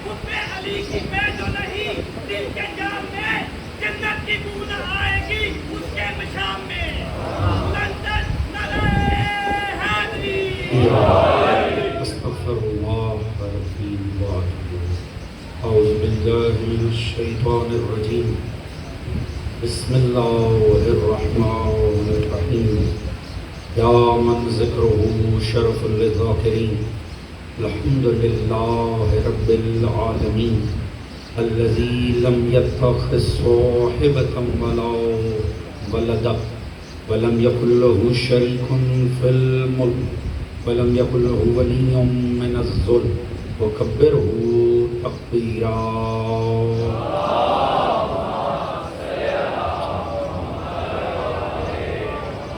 اس پہ علی کی میں جو نہیں دل کے جام میں جنت کی بو نہ آئے گی اس کے مشام میں بلندن نعرہ حیدری استغفر اللہ ربی واتوب اعوذ باللہ من الشیطان الرجیم بسم اللہ الرحمن الرحیم یا من ذکرہ شرف للذاکرین الحمد للہ رب العالمین الذی لم يتخذ صاحبة ولا ولدا ولم يكن له شریک فی الملک ولم يكن له ولی من الذل وکبرہ تکبیرا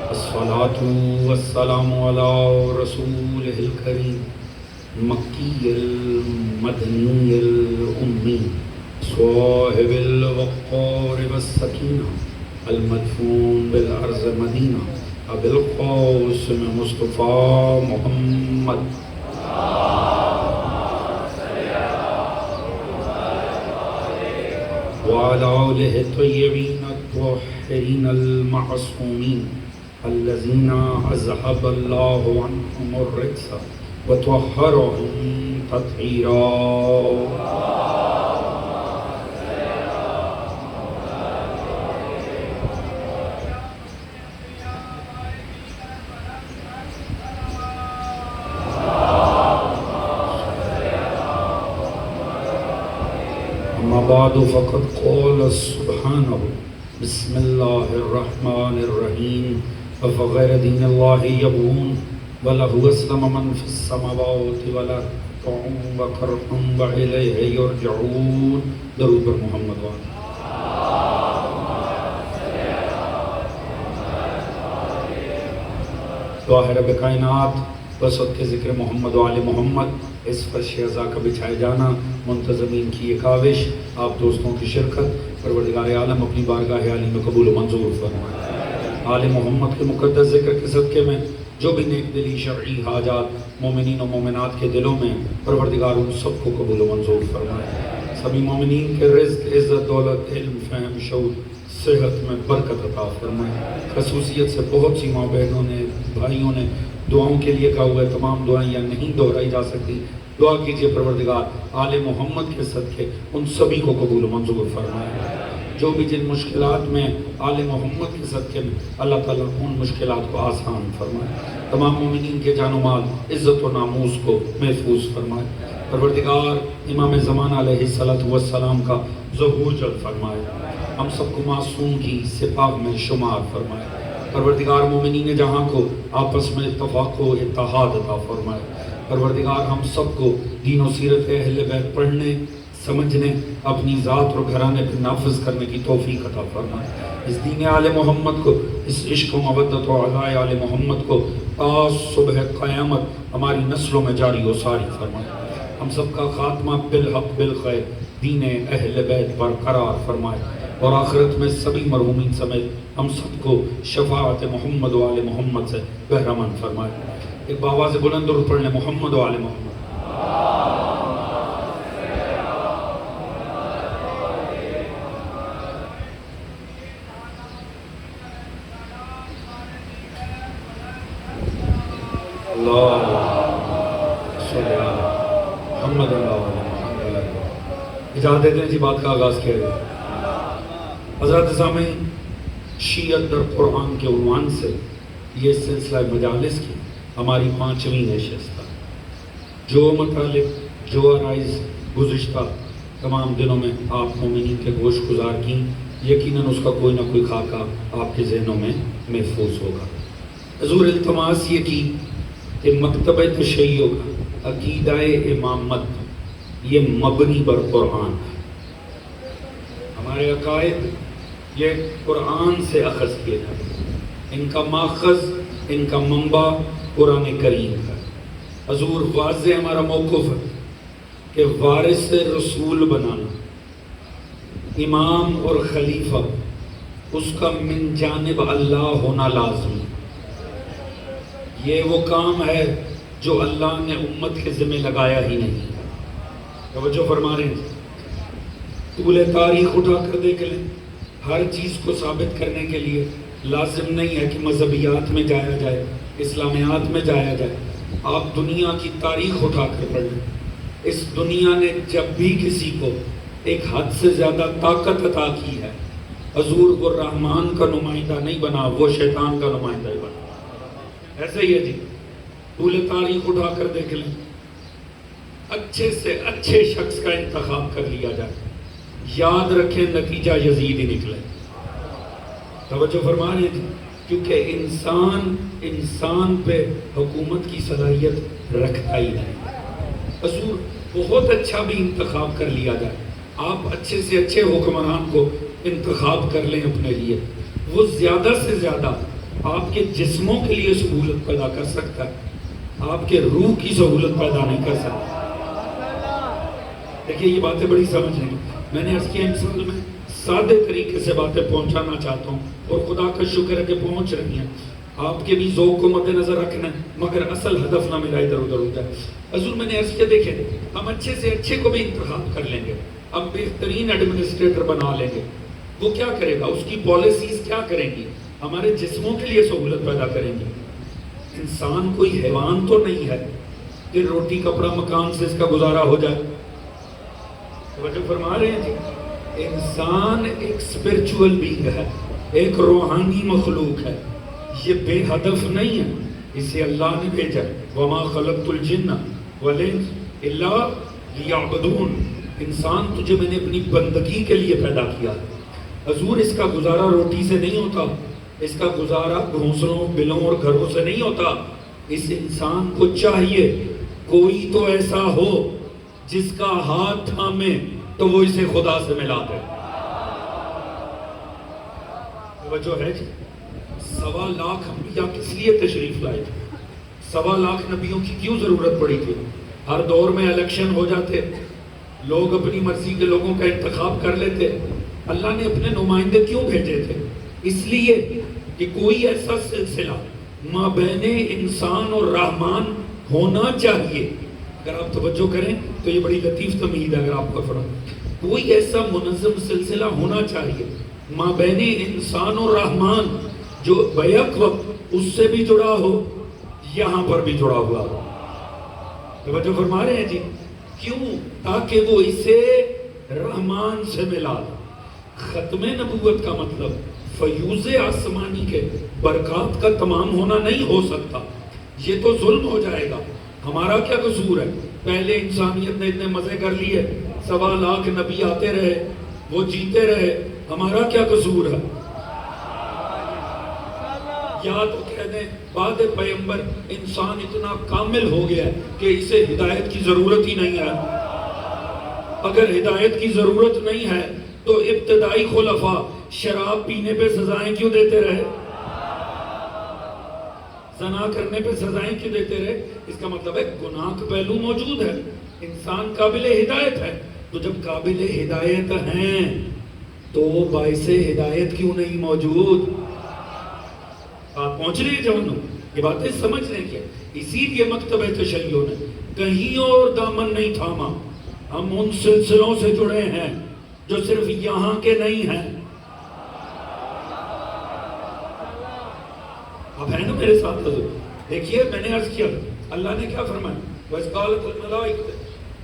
الصلاة والسلام على رسوله الكريم مكي المدني الأمي صاحب الوقار والسكينة المدفون بالأرض مدينة أبي القاسم مصطفى محمد وعلى آله الطيبين الطاهرين المعصومين الذين أذهب الله عنهم الرجس وطهرهم تطهيرا أما بعد فقد قال سبحانه بسم الله الرحمن الرحيم أفغير دين الله يبغون وله أسلم من في السماوات والأرض طوعا وكرها وإليه يرجعون درود پر محمد وآلہ دعا ہے رب کائنات بسط کے ذکر محمد و آل محمد اس فرش ازا کا بچھائے جانا منتظمین کی یہ کاوش آپ دوستوں کی شرکت پروردگار عالم اپنی بارگاہ عالی میں قبول و منظور فرمائے آل محمد کے مقدس ذکر کے صدقے میں جو بھی نیک دلی شرعی حاجات مومنین و مومنات کے دلوں میں پروردگار ان سب کو قبول و منظور فرمائے سبھی مومنین کے رزق عزت دولت علم فہم شعور صحت میں برکت عطا فرمائے خصوصیت سے بہت سی ماں بہنوں نے بھائیوں نے دعاؤں کے لیے کہا ہوا ہے تمام دعائیں یا نہیں دہرائی جا سکتی دعا کیجئے پروردگار آل محمد کے صدقے ان سبھی کو قبول و منظور فرمائے جو بھی جن مشکلات میں آل محمد کے صدقے میں اللہ تعالیٰ ان مشکلات کو آسان فرمائے تمام مومنین کے جان و مال عزت و ناموس کو محفوظ فرمائے پروردگار امام زمان علیہ السلام کا ظہور جلد فرمائے ہم سب کو معصوم کی سپاہ میں شمار فرمائے پروردگار مومنین جہاں کو آپس میں اتفاق و اتحاد عطا فرمائے پروردگار ہم سب کو دین و سیرت اہل بیت پڑھنے سمجھنے اپنی ذات اور گھرانے پر نافذ کرنے کی توفیق عطا فرمائے اس دین آل محمد کو اس عشق و مودت و عزائے آل محمد کو تا صبح قیامت ہماری نسلوں میں جاری و ساری فرمائے ہم سب کا خاتمہ بالحق بالخیر دین اہل بیت پر قرار فرمائے اور آخرت میں سبھی مرحومین سمیت ہم سب کو شفاعت محمد و آل محمد سے بہرمند فرمائے ایک بآواز بلند درود پڑھ لیں محمد و آل محمد محمد اجازت دیتے ہیں جی بات کا آغاز کیا گیا حضرات سامعین شیعت در قرآن کے عنوان سے یہ سلسلہ مجالس کی ہماری 5ویں نشست ہے جو مطالب جو عرائض گزشتہ تمام دنوں میں آپ مومنین کے گوش گزار کی یقیناً اس کا کوئی نہ کوئی خاکہ آپ کے ذہنوں میں محفوظ ہوگا حضور التماس یہ کی کہ مکتبہ تشیع کا عقیدہ امامت یہ مبنی بر قرآن ہے ہمارے عقائد یہ قرآن سے اخذ کیے جاتے ہیں ان کا ماخذ ان کا منبع قرآن کریم ہے حضور واضح ہمارا موقف ہے کہ وارث رسول بنانا امام اور خلیفہ اس کا من جانب اللہ ہونا لازمی یہ وہ کام ہے جو اللہ نے امت کے ذمہ لگایا ہی نہیں توجہ فرما رہے ہیں. طول تاریخ اٹھا کر دیکھ لیں، ہر چیز کو ثابت کرنے کے لیے لازم نہیں ہے کہ مذہبیات میں جایا جائے، اسلامیات میں جایا جائے. آپ دنیا کی تاریخ اٹھا کر پڑھ لیں. اس دنیا نے جب بھی کسی کو ایک حد سے زیادہ طاقت عطا کی ہے، حضور وہ رحمان کا نمائندہ نہیں بنا، وہ شیطان کا نمائندہ ہی بنا. ایسے ہی ہے جی. طول تاریخ اٹھا کر دیکھ لیں، اچھے سے اچھے شخص کا انتخاب کر لیا جائے، یاد رکھیں نتیجہ یزید ہی نکلے. توجہ فرما رہے تھے، کیونکہ انسان پہ حکومت کی صلاحیت رکھتا ہی نہیں. حضور بہت اچھا بھی انتخاب کر لیا جائے، آپ اچھے سے اچھے حکمران کو انتخاب کر لیں اپنے لیے، وہ زیادہ سے زیادہ آپ کے جسموں کے لیے سہولت پیدا کر سکتا ہے، آپ کے روح کی سہولت پیدا نہیں کر سکتا. دیکھیے یہ باتیں بڑی سمجھ رہی ہیں. میں نے عرض کیا مثال میں سادے طریقے سے باتیں پہنچانا چاہتا ہوں، اور خدا کا شکر ہے کہ پہنچ رہی ہیں. آپ کے بھی ذوق کو مد نظر رکھنا ہے، مگر اصل ہدف نہ میرا ادھر ادھر ہوتا ہے. حضور میں نے عرض کیا دیکھیں، ہم اچھے سے اچھے کو بھی انتخاب کر لیں گے، ہم بہترین ایڈمنسٹریٹر بنا لیں گے. وہ کیا کرے گا؟ اس کی پالیسیز کیا کریں گی؟ ہمارے جسموں کے لیے سہولت پیدا کریں گی. انسان کوئی حیوان تو نہیں ہے کہ روٹی کپڑا مکان سے اس کا گزارا ہو جائے. توجہ فرما رہے ہیں جی. انسان ایک اسپرچول بینگ ہے، ایک روحانی مخلوق ہے. یہ بے ہدف نہیں ہے، اسے اللہ نے بھیجا. وما خلقت الجن والانس الا لیعبدون. انسان تجھے میں نے اپنی بندگی کے لیے پیدا کیا. حضور اس کا گزارا روٹی سے نہیں ہوتا، اس کا گزارا گھونسلوں بلوں اور گھروں سے نہیں ہوتا. اس انسان کو چاہیے کوئی تو ایسا ہو جس کا ہاتھ تھامے تو وہ اسے خدا سے ملا دے. توجہ ہے جی. 1.25 لاکھ انبیاء کس لیے تشریف لائے تھے؟ 1.25 لاکھ نبیوں کی کیوں ضرورت پڑی تھی؟ ہر دور میں الیکشن ہو جاتے، لوگ اپنی مرضی کے لوگوں کا انتخاب کر لیتے. اللہ نے اپنے نمائندے کیوں بھیجے تھے؟ اس لیے کہ کوئی ایسا سلسلہ مابین انسان اور رحمان ہونا چاہیے. اگر آپ توجہ کریں تو یہ بڑی لطیف تمہید ہے. اگر آپ کو کوئی ایسا منظم سلسلہ ہونا چاہیے مابین انسان اور رحمان جو بیک وقت اس سے بھی جڑا ہو، یہاں پر بھی جڑا ہوا ہو. توجہ فرما رہے ہیں جی. کیوں؟ تاکہ وہ اسے رحمان سے ملا دے. ختم نبوت کا مطلب فیوز آسمانی کے برکات کا تمام ہونا نہیں ہو سکتا. یہ تو ظلم ہو جائے گا. ہمارا کیا قصور ہے؟ پہلے انسانیت نے اتنے مزے کر لیے، 1.25 لاکھ نبی آتے رہے، وہ جیتے رہے، ہمارا کیا قصور ہے؟ یا تو کہہ دیں بعد پیغمبر انسان اتنا کامل ہو گیا کہ اسے ہدایت کی ضرورت ہی نہیں ہے. اگر ہدایت کی ضرورت نہیں ہے تو ابتدائی خلفاء شراب پینے پہ سزائیں کیوں دیتے رہے؟ زنا کرنے پہ سزائیں کیوں دیتے رہے؟ اس کا مطلب ہے گناہ کا پہلو موجود ہے. انسان قابل ہدایت ہے، تو جب قابل ہدایت ہیں تو باعث ہدایت کیوں نہیں موجود؟ آپ پہنچ رہے ہیں جوانوں، یہ باتیں سمجھ رہے ہیں کیا؟ اسی لیے مکتبہ تشیع نے کہیں اور دامن نہیں تھاما. ہم ان سلسلوں سے جڑے ہیں جو صرف یہاں کے نہیں ہیں. اب ہے نا میرے ساتھ حضور؟ دیکھیے میں نے عرض کیا اللہ نے کیا فرمایا؟ وَإِذْ قَالَتِ الْمَلَائِكَةُ،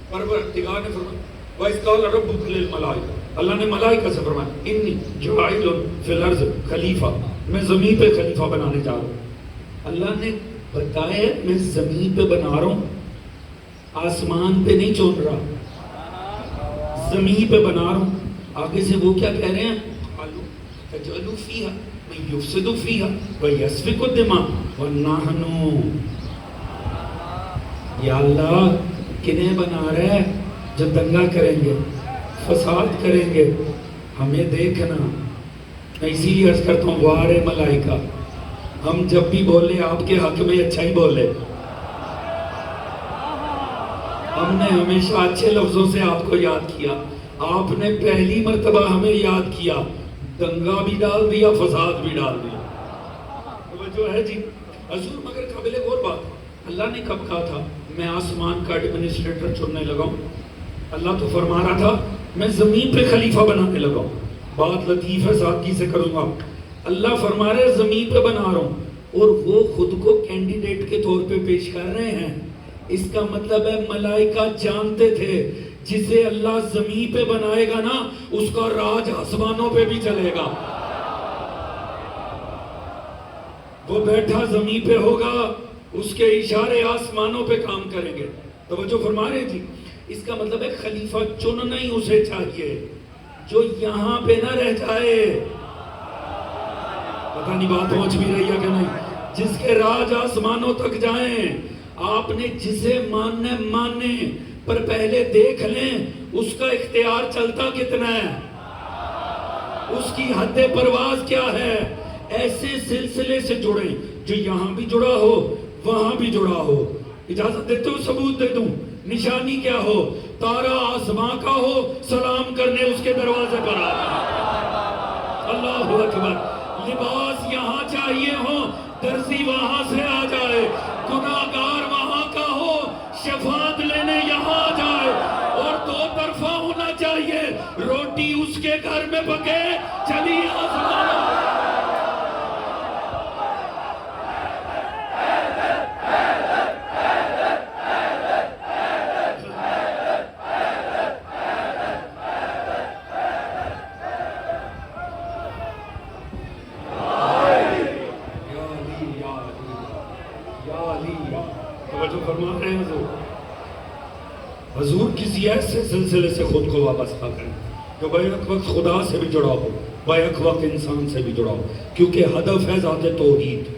پروردگار نے فرمایا وَإِذْ قَالَ رَبُّكَ لِلْمَلَائِكَةِ، اللہ نے ملائکہ سے فرمایا اِنِّي جَاعِلٌ فِي الْأَرْضِ خلیفہ، میں زمین پہ خلیفہ بنانے جا رہا ہوں. اللہ نے بتایا میں زمین پہ بنا رہا ہوں، آسمان پہ نہیں چون رہا، زمین پہ بنا رہا ہوں. آگے سے وہ کیا کہہ رہے ہیں؟ قَالُوا تَجْعَلُ فِيهَا مَن يُفْسِدُ فِيهَا وَيَسْفِكُ الدِّمَاءَ وَنَحْنُ، یا اللہ کنہیں بنا رہے ہیں جو دنگا کریں گے، فساد کریں گے، ہمیں دیکھنا. میں اسی لیے عرض کرتا ہوں وارے ملائکہ، ہم جب بھی بولے آپ کے حق میں اچھا ہی بولے. ہم نے ہمیشہ اچھے لفظوں سے آپ کو یاد کیا. آپ نے پہلی مرتبہ ہمیں یاد کیا، دنگا بھی ڈال دیا، فساد بھی ڈال دیا. توجہ ہے جی حضور؟ مگر قابل غور بات، اللہ نے کب کہا تھا میں آسمان کا ایڈمنسٹریٹر چننے لگا ہوں؟ اللہ تو فرما رہا تھا میں زمین پہ خلیفہ بنانے لگا ہوں. بات لطیف ہے، سادگی سے کروں گا. اللہ فرما رہے ہیں زمین پہ بنا رہا ہوں، اور وہ خود کو کینڈیڈیٹ کے طور پہ پیش کر رہے ہیں. اس کا مطلب ہے ملائکہ جانتے تھے جسے اللہ زمین پہ بنائے گا نا اس کا راج آسمانوں پہ بھی چلے گا. وہ بیٹھا زمین پہ ہوگا، اس کے اشارے آسمانوں پہ کام کریں گے. توجہ فرما رہے تھی. اس کا مطلب ہے خلیفہ چننا ہی اسے چاہیے جو یہاں پہ نہ رہ جائے. پتہ نہیں بات پہنچ بھی رہی ہے کہ نہیں. جس کے راج آسمانوں تک جائیں. آپ نے جسے ماننے پر پہلے دیکھ لیں اس کا اختیار چلتا کتنا ہے، اس کی حد پرواز کیا ہے. ایسے سلسلے سے جڑیں جو یہاں بھی جڑا ہو وہاں بھی جڑا ہو. اجازت دیتے ہو ثبوت دے دوں؟ نشانی کیا ہو؟ تارا آسمان کا ہو، سلام کرنے اس کے دروازے پر آتا. اللہ اکبر. لباس یہاں چاہیے ہو، درزی وہاں سے آ جائے. گناہگار وہاں کا ہو، شفاعت لینے یہاں آ جائے. اور دو طرفہ ہونا چاہیے، روٹی اس کے گھر میں پکے چلی آسمان. حضور کسی ایسے سلسلے سے خود کو وابستہ کریں جو بیک وقت خدا سے بھی جڑا ہو، بیک وقت انسان سے بھی جڑا ہو. کیونکہ ہدف ہے ذات توحید،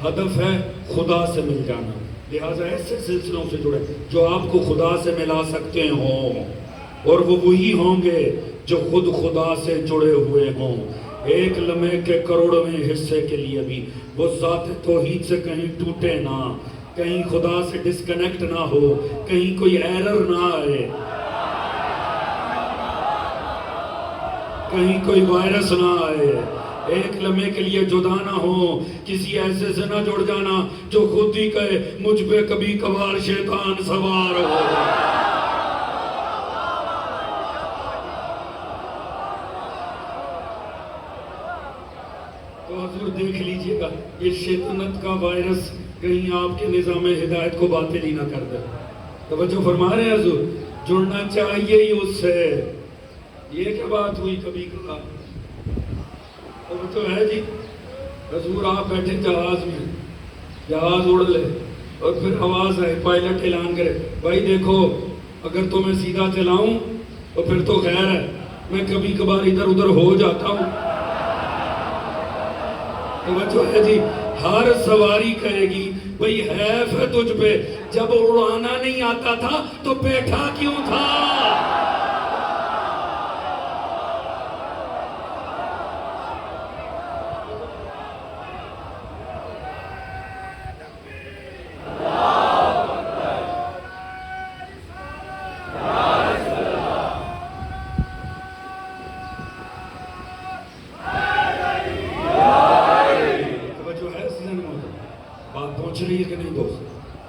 ہدف ہے خدا سے مل جانا. لہٰذا ایسے سلسلوں سے جڑے جو آپ کو خدا سے ملا سکتے ہوں، اور وہ وہی ہوں گے جو خود خدا سے جڑے ہوئے ہوں. ایک لمحے کے کروڑویں حصے کے لیے بھی وہ ذات توحید سے کہیں ٹوٹے نہ، کہیں خدا سے ڈسکنیکٹ نہ ہو، کہیں کوئی ایرر نہ آئے، کہیں کوئی وائرس نہ آئے. ایک لمحے کے لیے جدا نہ ہو، کسی ایسے سے نہ جڑ جانا جو خود ہی کہے مجھ پہ کبھی کبھار شیطان سوار ہو. تو حضور دیکھ لیجئے گا یہ شیطنت کا وائرس کہیں آپ کے نظام ہدایت کو باطل ہی نہ کر دے. توجہ فرما رہے ہیں حضور. جڑنا چاہیے ہی اس سے. یہ کیا بات ہوئی کبھی کبھار؟ وہ تو ہے جی حضور آپ بیٹھے جہاز میں، جہاز اڑ لے اور پھر آواز آئے، پائلٹ اعلان کرے بھائی دیکھو اگر تو میں سیدھا چلاؤں تو پھر تو خیر ہے، میں کبھی کبھار ادھر ادھر ہو جاتا ہوں. توجہ ہے جی. ہر سواری کہے گی بھئی حیف ہے تجھ پہ، جب اڑانا نہیں آتا تھا تو بیٹھا کیوں تھا.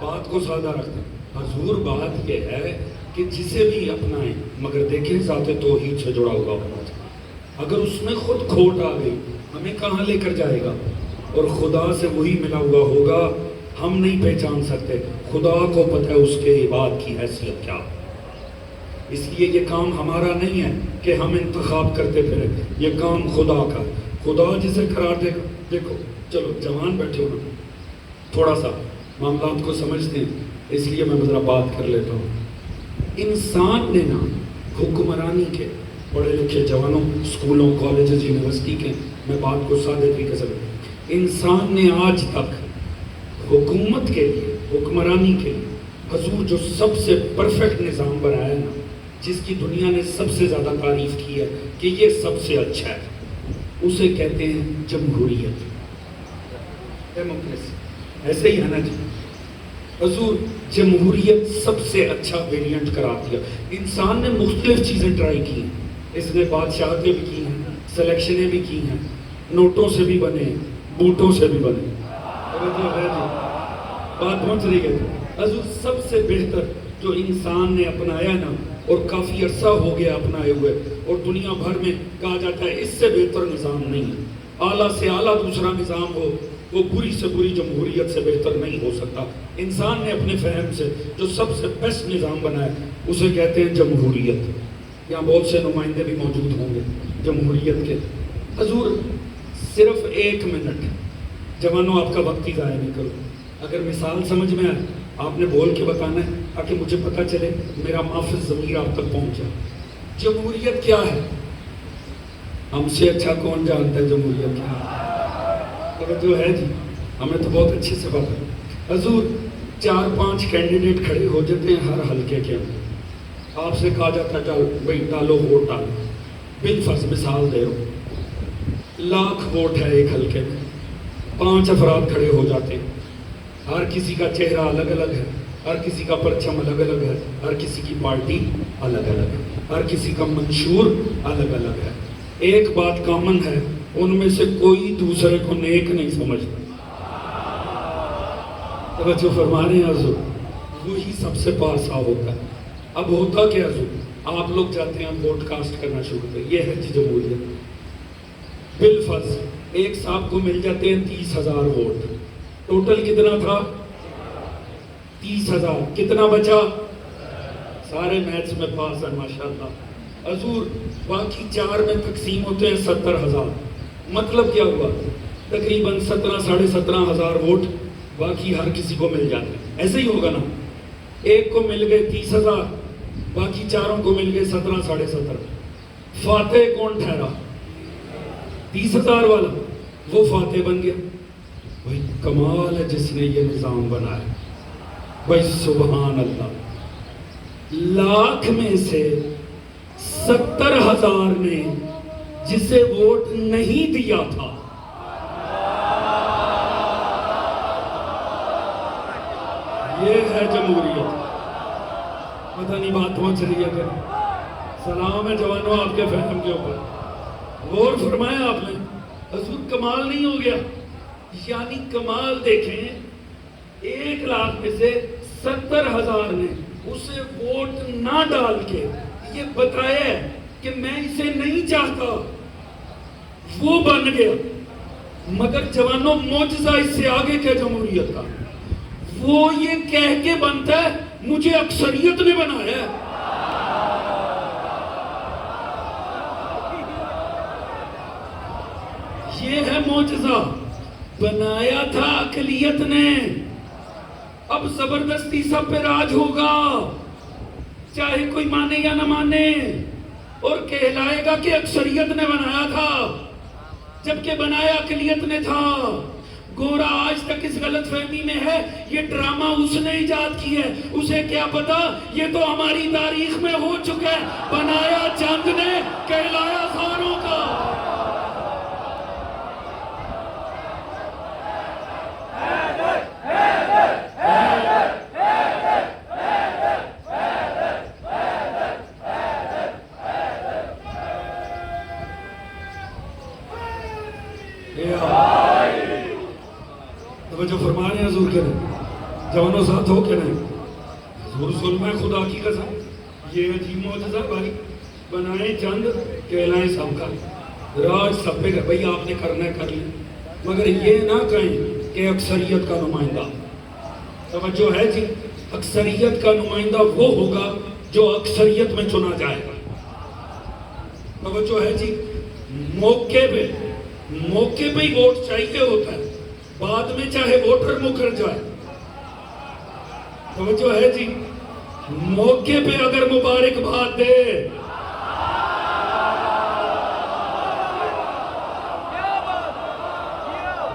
بات کو سادہ رکھتے حضور. بات یہ ہے کہ جسے بھی اپنائیں مگر دیکھیں ذات توحید سے جڑا ہوا ہونا چاہیے. اگر اس میں خود کھوٹ آ گئی ہمیں کہاں لے کر جائے گا؟ اور خدا سے وہی ملا ہوا ہوگا، ہم نہیں پہچان سکتے. خدا کو پتہ ہے اس کے عباد کی حیثیت کیا. اس لیے یہ کام ہمارا نہیں ہے کہ ہم انتخاب کرتے پھریں، یہ کام خدا کا. خدا جسے قرار دے گا. دیکھو چلو جوان بیٹھے ہو نا، تھوڑا سا معاملات کو سمجھتے ہیں اس لیے میں ذرا بات کر لیتا ہوں. انسان نے نا حکمرانی کے پڑھے لکھے جوانوں، اسکولوں کالجز یونیورسٹی کے، میں بات کو سادے طریقے سے انسان نے آج تک حکومت کے لیے، حکمرانی کے لیے حضور جو سب سے پرفیکٹ نظام بنایا ہے نا، جس کی دنیا نے سب سے زیادہ تعریف کی ہے کہ یہ سب سے اچھا ہے، اسے کہتے ہیں جمہوریت، ڈیموکریسی. ایسے ہی ہے نا جی. حضور جمہوریت سب سے اچھا ویریئنٹ کرا دیا. انسان نے مختلف چیزیں ٹرائی کی ہیں. اس نے بادشاہتیں بھی کی ہیں، سلیکشنیں بھی کی ہیں، نوٹوں سے بھی بنے، بوٹوں سے بھی بنے. بات پہنچ رہی ہے. حضور سب سے بہتر جو انسان نے اپنایا نا اور کافی عرصہ ہو گیا اپنائے ہوئے اور دنیا بھر میں کہا جاتا ہے اس سے بہتر نظام نہیں ہے. اعلیٰ سے اعلیٰ دوسرا نظام ہو وہ بری سے بری جمہوریت سے بہتر نہیں ہو سکتا. انسان نے اپنے فہم سے جو سب سے بیسٹ نظام بنایا اسے کہتے ہیں جمہوریت. یہاں بہت سے نمائندے بھی موجود ہوں گے جمہوریت کے. حضور صرف 1 منٹ جوانوں آپ کا وقت ہی ضائع نہیں کرو. اگر مثال سمجھ میں آئے آپ نے بول کے بتانا ہے تاکہ مجھے پتہ چلے میرا محفظ ضمیر آپ تک پہنچا. جمہوریت کیا ہے؟ ہم سے اچھا کون جانتا ہے جمہوریت کیا ہے؟ جو ہے جی ہمیں تو بہت اچھے سے پتہ ہے. حضور 4-5 کینڈیڈیٹ کھڑے ہو جاتے ہیں ہر حلقے کے اندر. آپ سے کہا جاتا ہے چل بھائی ڈالو ووٹ ڈالو. بالفرض مثال دے رہا ہوں 1,00,000 ووٹ ہے ایک حلقے میں. 5 افراد کھڑے ہو جاتے ہیں. ہر کسی کا چہرہ الگ الگ ہے, ہر کسی کا پرچم الگ الگ ہے, ہر کسی کی پارٹی الگ الگ ہے, ہر کسی کا منشور الگ الگ ہے. ایک بات کامن ہے, ان میں سے کوئی دوسرے کو نیک نہیں سمجھتا. توجہ فرما رہے ہیں حضور؟ وہی سب سے پاسا ہوتا ہے. اب ہوتا کیا حضور؟ آپ لوگ جاتے ہیں ووٹ کاسٹ کرنا شروع کریں. یہ ہے جی جمہوریت. بالفرض ایک صاحب کو مل جاتے ہیں 30,000 ووٹ. ٹوٹل کتنا تھا؟ 30,000. کتنا بچا؟ سارے میتھس میں پاس ہیں ماشاءاللہ. حضور باقی 4 میں تقسیم ہوتے ہیں 70,000. مطلب کیا ہوا؟ تقریباً 17,000-17,500 ووٹ باقی ہر کسی کو مل جاتے ہیں. ایسے ہی ہوگا نا؟ ایک کو مل گئے 30,000, باقی 4 کو مل گئے 17,500. فاتح کون ٹھہرا؟ 30,000 والا. وہ فاتح بن گیا. بھائی کمال ہے جس نے یہ نظام بنایا. بھائی سبحان اللہ. 1,00,000 میں سے 70,000 نے جسے ووٹ نہیں دیا تھا یہ ہے جمہوریت. پتہ نہیں بات پہنچ رہی ہے کہ سلام ہے جوانوں آپ کے فہم کے اوپر. غور فرمایا آپ نے. حضور کمال نہیں ہو گیا؟ یعنی کمال دیکھیں 1,00,000 میں سے 70,000 نے اسے ووٹ نہ ڈال کے یہ بتایا کہ میں اسے نہیں چاہتا, وہ بن گیا. مگر جوانوں معجزہ اس سے آگے کیا جمہوریت کا؟ وہ یہ کہہ کے بنتا ہے مجھے اکثریت نے بنایا ہے. یہ ہے معجزہ. بنایا تھا اقلیت نے, اب زبردستی سب پہ راج ہوگا چاہے کوئی مانے یا نہ مانے, اور کہلائے گا کہ اکثریت نے بنایا تھا جبکہ بنایا اقلیت نے تھا. گورا آج تک اس غلط فہمی میں ہے یہ ڈرامہ اس نے ایجاد کی ہے. اسے کیا پتا یہ تو ہماری تاریخ میں ہو چکا ہے. بنایا چند نے, کہلایا ساروں کا. توجہ فرما رہے ہیں حضور کے نہیں؟ جوانوں ساتھ ہو کے نہیں؟ حضور ظلم ہے خدا کی قسم. یہ عجیب معجزہ بھائی. بنائے چند کہلائیں سب کا. راج سب پہ. بھائی آپ نے کرنا ہے کر لیں, مگر یہ نہ کہیں کہ اکثریت کا نمائندہ. توجہ ہے جی؟ اکثریت کا نمائندہ وہ ہوگا جو اکثریت میں چنا جائے گا. توجہ ہے جی؟ موقع پہ ہی ووٹ چاہیے ہوتا ہے, بعد میں چاہے ووٹر مکر جائے. توجہ ہے جی؟ موقع پہ اگر مبارکباد دے,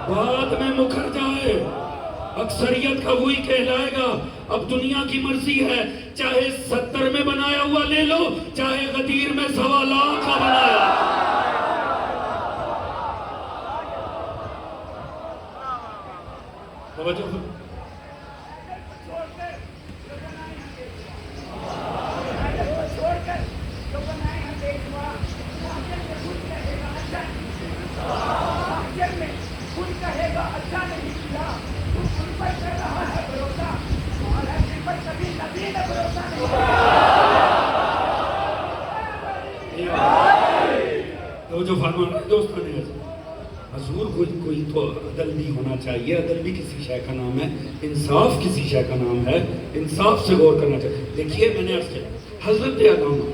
بعد میں مکر جائے, اکثریت کا وہی کہلائے گا. اب دنیا کی مرضی ہے, چاہے 70 میں بنایا ہوا لے لو, چاہے غدیر میں 1,00,000 کا بنایا. توجہ کبھی نبی نے بھروسہ توجہ فرمانا دوستان حضور کوئی تو عدل بھی ہونا چاہیے. عدل بھی کسی شے کا نام ہے, انصاف کسی شے کا نام ہے, انصاف سے غور کرنا چاہیے. دیکھیے میں نے عرض کیا حضرت علامہ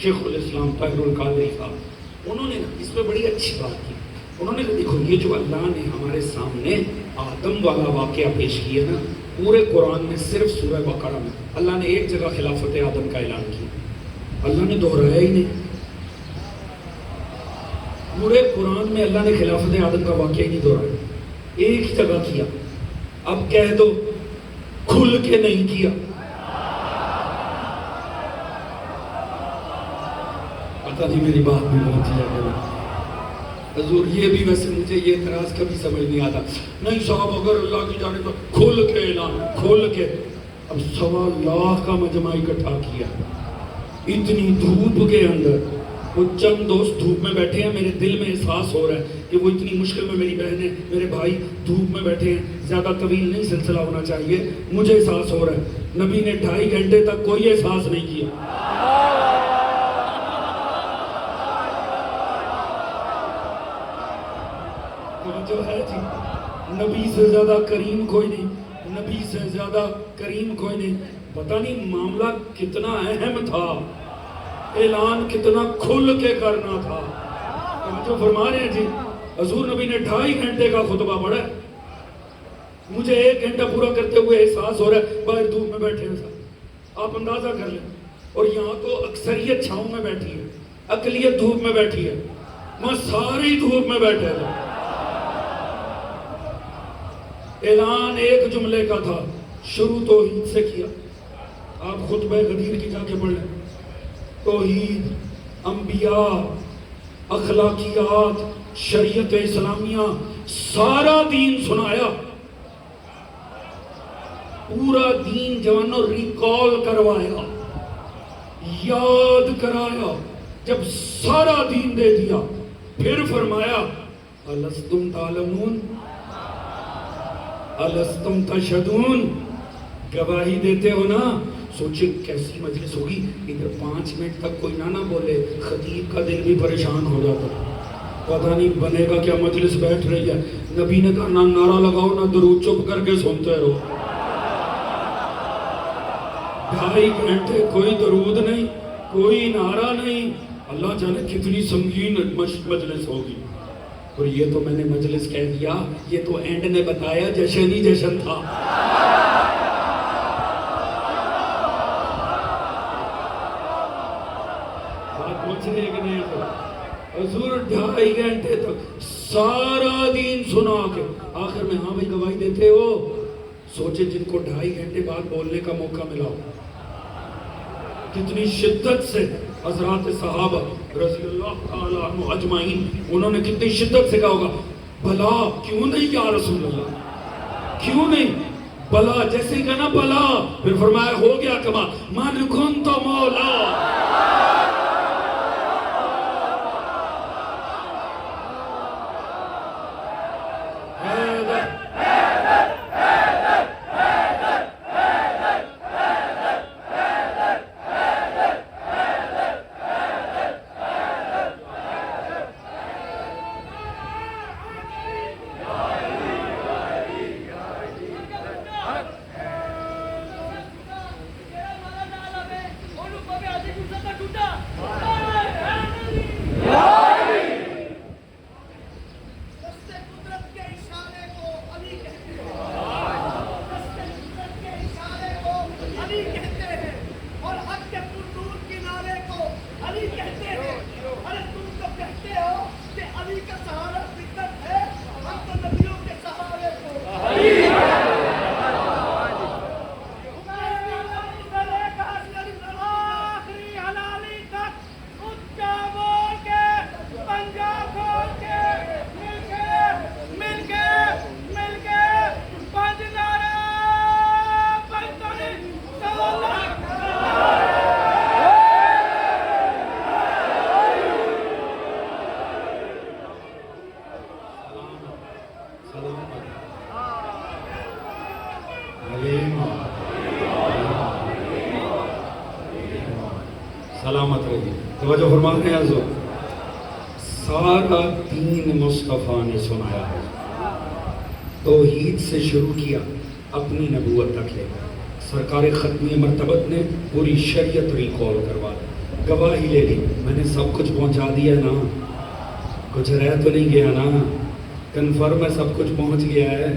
شیخ الاسلام طاہر القادری صاحب انہوں نے اس میں بڑی اچھی بات کی. انہوں نے دیکھو یہ جو اللہ نے ہمارے سامنے آدم والا واقعہ پیش کیا نا, پورے قرآن میں صرف سورہ بقرہ میں اللہ نے ایک جگہ خلافت آدم کا اعلان کیا, اللہ نے دہرایا ہی نہیں. پورے قرآن میں اللہ نے خلافت آدم کا واقعہ ہی نہیں دہرایا, ایک ہی جگہ کیا. اب کہہ دو کھل کے نہیں کیا. پتہ نہیں میری بات بھی پہنچی ہے حضور. یہ بھی ویسے مجھے یہ اعتراض کبھی سمجھ نہیں آتا, نہیں صاحب اگر اللہ کی جانب تو کھول کے اعلان, کھول کے. اب 1.25 لاکھ کا مجمع اکٹھا کیا اتنی دھوپ کے اندر. وہ چند دوست دھوپ میں بیٹھے ہیں, میرے دل میں احساس ہو رہا ہے کہ وہ اتنی مشکل میں, میری بہنیں میرے بھائی دھوپ میں بیٹھے ہیں. زیادہ طویل نہیں سلسلہ ہونا چاہیے, مجھے احساس ہو رہا ہے نبی نے 2.5 گھنٹے تک کوئی احساس نہیں کیا. جو ہے جی نبی سے زیادہ کریم کوئی نہیں, نبی سے زیادہ کریم کوئی نہیں. پتہ نہیں معاملہ کتنا اہم تھا, اعلان کتنا کھل کے کرنا تھا. جو فرما رہے ہیں جی حضور نبی نے 2.5 گھنٹے کا خطبہ پڑھا ہے. مجھے 1 گھنٹہ پورا کرتے ہوئے احساس ہو رہا ہے باہر دھوپ میں بیٹھے ہیں سب, آپ اندازہ کر لیں. اور یہاں تو اکثریت چھاؤں میں بیٹھی ہے, اقلیت دھوپ میں بیٹھی ہے, وہاں سارے دھوپ میں بیٹھے ہیں. اعلان ایک جملے کا تھا, شروع توحید سے کیا. آپ خطبہ غدیر کی جا کے پڑھ لیں. توحید, انبیاء, اخلاقیات, شریعت اسلامیہ, سارا دین سنایا. پورا دین جوانوں ریکال کروایا, یاد کرایا. جب سارا دین دے دیا پھر فرمایا الستم تعلمون الستم تشہدون, گواہی دیتے ہو نا. سوچے کیسی مجلس ہوگی, ادھر 5 منٹ تک کوئی نہ بولے, خطیب کا دل بھی پریشان ہو جاتا. پتہ نہیں بنے گا کیا مجلس بیٹھ رہی ہے. نبی نے کہا نہ نعرہ لگاؤ نہ درود, چپ کر کے سنتے رہو. 2.5 گھنٹے کوئی درود نہیں, کوئی نعرہ نہیں. اللہ جانے کتنی سنگین مجلس ہوگی. اور یہ تو میں نے مجلس کہہ دیا, یہ تو اینڈ نے بتایا جشن ہی جشن تھا. بات پہنچ رہی ہے کہ نہیں؟ حضور 2.5 گھنٹے تک سارا دین سنا کے آخر میں ہاں بھائی گواہی دیتے ہو. سوچے جن کو 2.5 گھنٹے بعد بولنے کا موقع ملا ہو, کتنی شدت سے حضرات صحابہ رضی اللہ تعالیٰ عنہ اجمعین, انہوں نے کتنی شدت سے کہا ہوگا بھلا کیوں نہیں یا رسول اللہ, کیوں نہیں بھلا. جیسے کہا نا بھلا, پھر فرمایا ہو گیا کما من کنت مولا. سلامت رہیے. توجہ فرما رہے ہیں حضور, سارا دین مصطفیٰ نے سنایا ہے. توحید سے شروع کیا اپنی نبوت تک لے گا. سرکار ختمی مرتبت نے پوری شریعت ریکال کروا دی, گواہی لے لی, میں نے سب کچھ پہنچا دیا نا, کچھ رہ تو نہیں گیا نا, کنفرم ہے سب کچھ پہنچ گیا ہے.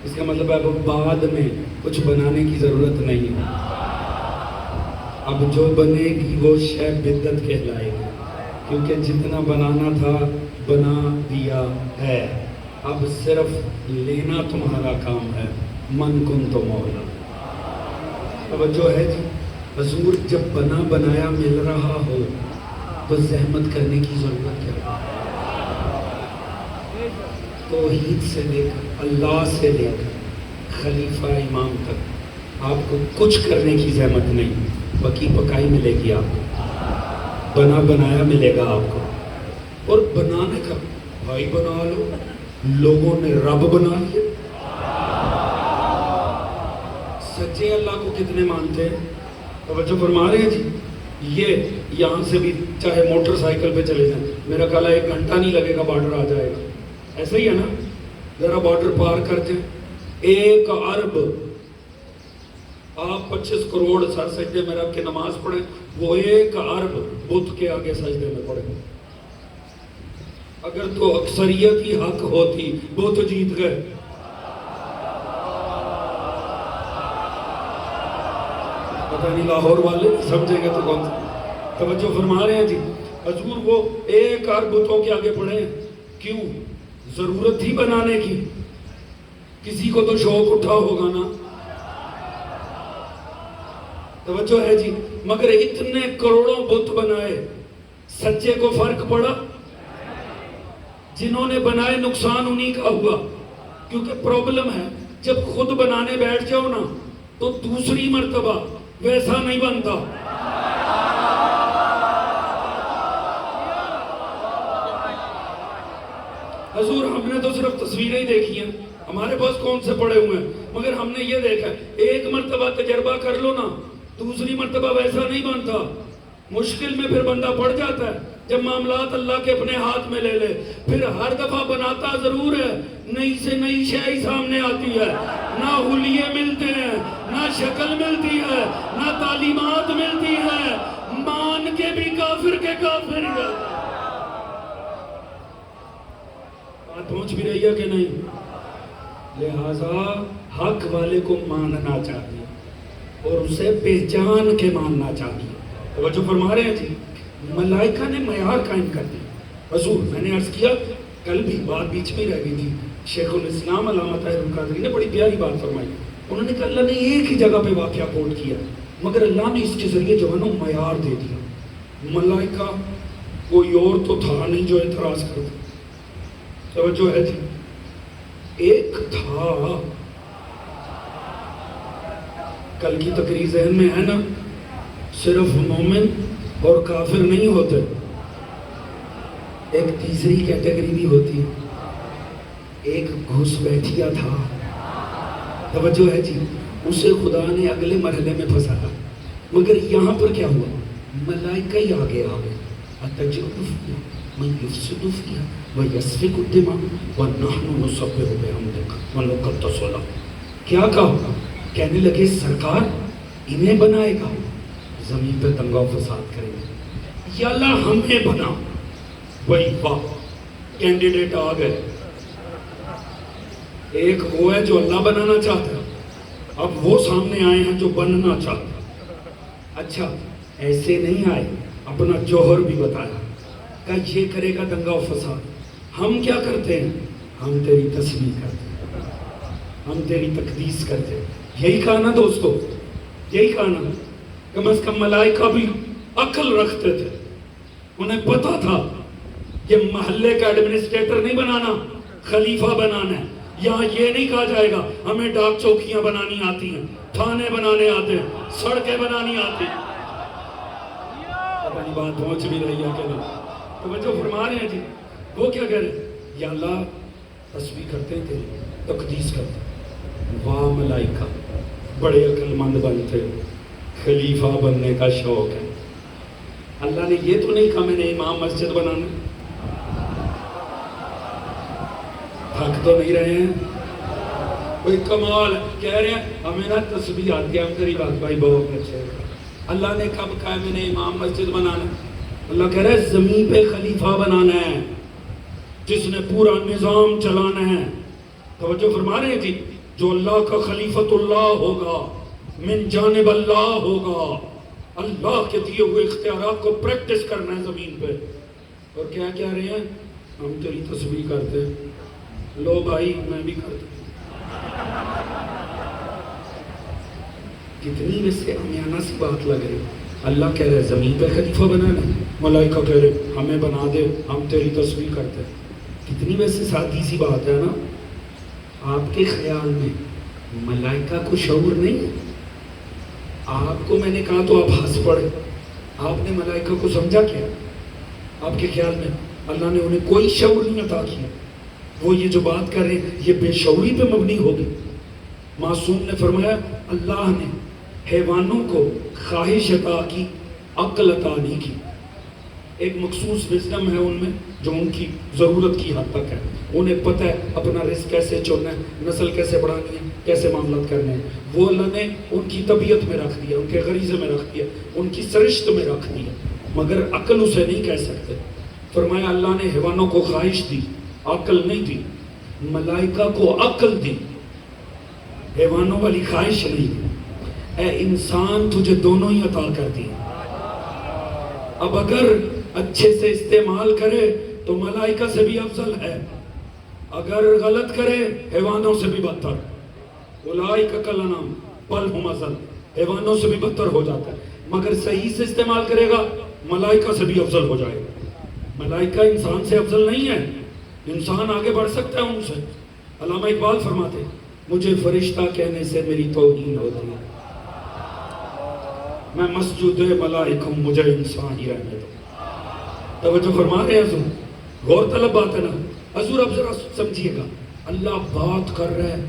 اس کا مطلب ہے اب بعد میں کچھ بنانے کی ضرورت نہیں ہے. اب جو بنے گی وہ شے بدعت کہلائے گی, کیونکہ جتنا بنانا تھا بنا دیا ہے. اب صرف لینا تمہارا کام ہے. من کن تو مولا. توجہ ہے جی. حضور جب بنا بنایا مل رہا ہو تو زحمت کرنے کی ضرورت کیا ہے؟ توحید سے لے کر اللہ سے لے کر خلیفہ امام تک آپ کو کچھ کرنے کی زحمت نہیں. پکی پکائی ملے گی آپ کو, بنا بنایا ملے گا آپ کو. اور بنانے کا بھائی بنا لو, لوگوں نے رب بنا لیا. سچے اللہ کو کتنے مانتے ہیں؟ توجہ فرما رہے ہیں جی. یہ یہاں سے بھی چاہے موٹر سائیکل پہ چلے جائیں, میرا خیال ہے 1 گھنٹہ نہیں لگے گا, بارڈر آ جائے گا. ایسا ہی ہے نا, ذرا بارڈر پار کرتے ہیں. 1 ارب آپ 25 کروڑ سر سجدے میں رکھ کے نماز پڑھیں, وہ 1 ارب بت کے آگے سجدے میں پڑھیں. اگر تو اکثریت ہی حق ہوتی وہ تو جیت گئے. پتہ نہیں لاہور والے سمجھیں گے تو کون سا. توجہ فرما رہے ہیں جی. حضور وہ 1 ارب بتوں کے آگے پڑھیں. کیوں؟ ضرورت تھی بنانے کی. کسی کو تو شوق اٹھا ہوگا نا. توجہ ہے جی. مگر اتنے کروڑوں بت بنائے, سچے کو فرق پڑا؟ جنہوں نے بنائے نقصان انہی کا ہوا. کیونکہ پرابلم ہے جب خود بنانے بیٹھ جاؤ نا تو دوسری مرتبہ ویسا نہیں بنتا. حضور ہم نے تو صرف تصویریں ہی دیکھی ہیں, ہمارے پاس کون سے پڑے ہوئے ہیں, مگر ہم نے یہ دیکھا ہے 1 مرتبہ تجربہ کر لو نا, دوسری مرتبہ ویسا نہیں بنتا. مشکل میں پھر بندہ پڑ جاتا ہے جب معاملات اللہ کے اپنے ہاتھ میں لے لے. پھر ہر دفعہ بناتا ضرور ہے, نئی سے نئی شے سامنے آتی ہے. نہ حلیے ملتے ہیں, نہ شکل ملتی ہے, نہ تعلیمات ملتی ہے, مان کے بھی کافر کے کافر ہے. بات پہنچ بھی رہی ہے کہ نہیں؟ لہذا حق والے کو ماننا چاہیے اور اسے پہچان کے ماننا چاہیے. توجہ فرما رہے ہیں جی. ملائکہ نے معیار قائم کر دی. حضور میں نے عرض کیا, کل بھی بات بیچ میں رہ گئی تھی, شیخ الاسلام علامہ طاہر القادری نے بڑی پیاری بات فرمائی. انہوں نے کہا اللہ نے ایک ہی جگہ پہ واقعہ کوٹ کیا, مگر اللہ نے اس کے ذریعے جو ہے نا معیار دے دیا. ملائکہ کوئی اور تو تھا نہیں جو اعتراض کرتا. توجہ ہے جی. ایک تھا, کل کی تقریر ذہن میں ہے نا, صرف مومن اور کافر نہیں ہوتے, ایک تیسری کیٹیگری بھی ہوتی ہے. ایک گھس بیٹھیا تھا. توجہ ہے جی. اسے خدا نے اگلے مرحلے میں پھنسایا. مگر یہاں پر کیا ہوا؟ ملائکہ ہی آگے آ گئے. اتجعل فیہا من یفسد فیہا ویسفک الدماء ونحن نسبح بحمدک ونقدس لک. کیا کہا؟ کہنے لگے سرکار انہیں بنائے گا, زمین پہ دنگا و فساد کریں گے. یا اللہ ہمیں بنا. وہی واہ, کینڈیڈیٹ آ گئے. ایک وہ ہے جو اللہ بنانا چاہتا ہے, اب وہ سامنے آئے ہیں جو بننا چاہتا ہے. اچھا ایسے نہیں آئے, اپنا جوہر بھی بتایا, کہ یہ کرے گا دنگا و فساد. ہم کیا کرتے ہیں؟ ہم تیری تسبیح کرتے ہیں, ہم تیری تقدیس کرتے ہیں. یہی کہا نا دوستو, یہی کہا نا. کم از کم ملائکہ بھی عقل رکھتے تھے, انہیں پتا تھا کہ محلے کا ایڈمنسٹریٹر نہیں بنانا, خلیفہ بنانا ہے. یہاں یہ نہیں کہا جائے گا ہمیں ڈاک چوکیاں بنانی آتی ہیں, تھانے بنانے آتے ہیں, سڑکیں بنانی آتی ہیں. پتہ نہیں بات پہنچ بھی رہی ہے کہ نہیں. توجہ فرما رہے ہیں جی. وہ کیا کہہ رہے ہیں؟ یا اللہ تسبیح کرتے تھے, تقدیس کرتے. واہ ملائکہ بڑے عقل مند بنتے, خلیفہ بننے کا شوق ہے. اللہ نے یہ تو نہیں کہا میں نے امام مسجد بنانا. تھک تو نہیں رہے ہیں؟ کوئی کمال کہہ رہے ہیں ہمیں نا تسبیح آتی ہے، ہم تیری بات بھائی بہت اچھے۔ اللہ نے کب کہا میں نے امام مسجد بنانا؟ اللہ کہہ رہا ہے زمین پہ خلیفہ بنانا ہے جس نے پورا نظام چلانا ہے۔ توجہ فرما رہے تھی، جو اللہ کا خلیفۃ اللہ ہوگا، من جانب اللہ ہوگا، اللہ کے دیے ہوئے اختیارات کو پریکٹس کرنا ہے زمین پہ۔ اور کیا کہہ رہے ہیں؟ ہم تیری تسبیح کرتے ہیں۔ لو بھائی میں بھی کرتا ہوں۔ کتنی ویسے امیانہ سی بات لگ رہی۔ اللہ کہہ رہے زمین پہ خلیفہ بنانا، ملائکہ کہہ رہے ہمیں بنا دے، ہم تیری تسبیح کرتے ہیں۔ کتنی ویسے سادی سی بات ہے نا۔ آپ کے خیال میں ملائکہ کو شعور نہیں ہے؟ آپ کو میں نے کہا تو آپ ہنس پڑے۔ آپ نے ملائکہ کو سمجھا کیا؟ آپ کے خیال میں اللہ نے انہیں کوئی شعور نہیں عطا کیا؟ وہ یہ جو بات کر رہے ہیں یہ بے شعوری پہ مبنی ہوگی۔ معصوم نے فرمایا اللہ نے حیوانوں کو خواہش عطا کی، عقل عطا نہیں کی۔ ایک مخصوص وزڈم ہے ان میں جو ان کی ضرورت کی حد تک ہے، انہیں پتہ ہے اپنا رزق کیسے چننا ہے، نسل کیسے بڑھانی ہے، کیسے معاملات کرنے ہیں۔ وہ اللہ نے ان کی طبیعت میں رکھ دیا، ان کے غریزے میں رکھ دیا، ان کی سرشت میں رکھ دیا، مگر عقل اسے نہیں کہہ سکتے۔ فرمایا اللہ نے حیوانوں کو خواہش دی، عقل نہیں دی۔ ملائکہ کو عقل دی، حیوانوں والی خواہش نہیں دی۔ اے انسان تجھے دونوں ہی عطا کر دی۔ اب اگر اچھے سے استعمال کرے تو ملائکہ سے بھی افضل ہے، اگر غلط کرے حیوانوں سے بھی بدتر۔ اولئک کالانعام بل ھم اضل، حیوانوں سے بھی بدتر ہو جاتا ہے، مگر صحیح سے استعمال کرے گا ملائکہ سے بھی افضل ہو جائے گا۔ ملائکہ انسان سے افضل نہیں ہے، انسان آگے بڑھ سکتا ہے ان سے۔ علامہ اقبال فرماتے مجھے فرشتہ کہنے سے میری توہین ہوتی ہے، میں مسجود ملائکہ ہوں، مجھے انسان ہی رہنے دو۔ توجہ فرما رہے ہیں حضور، غور طلب بات ہے نا حضور۔ اب ذرا سمجھیے گا، اللہ بات کر رہا ہے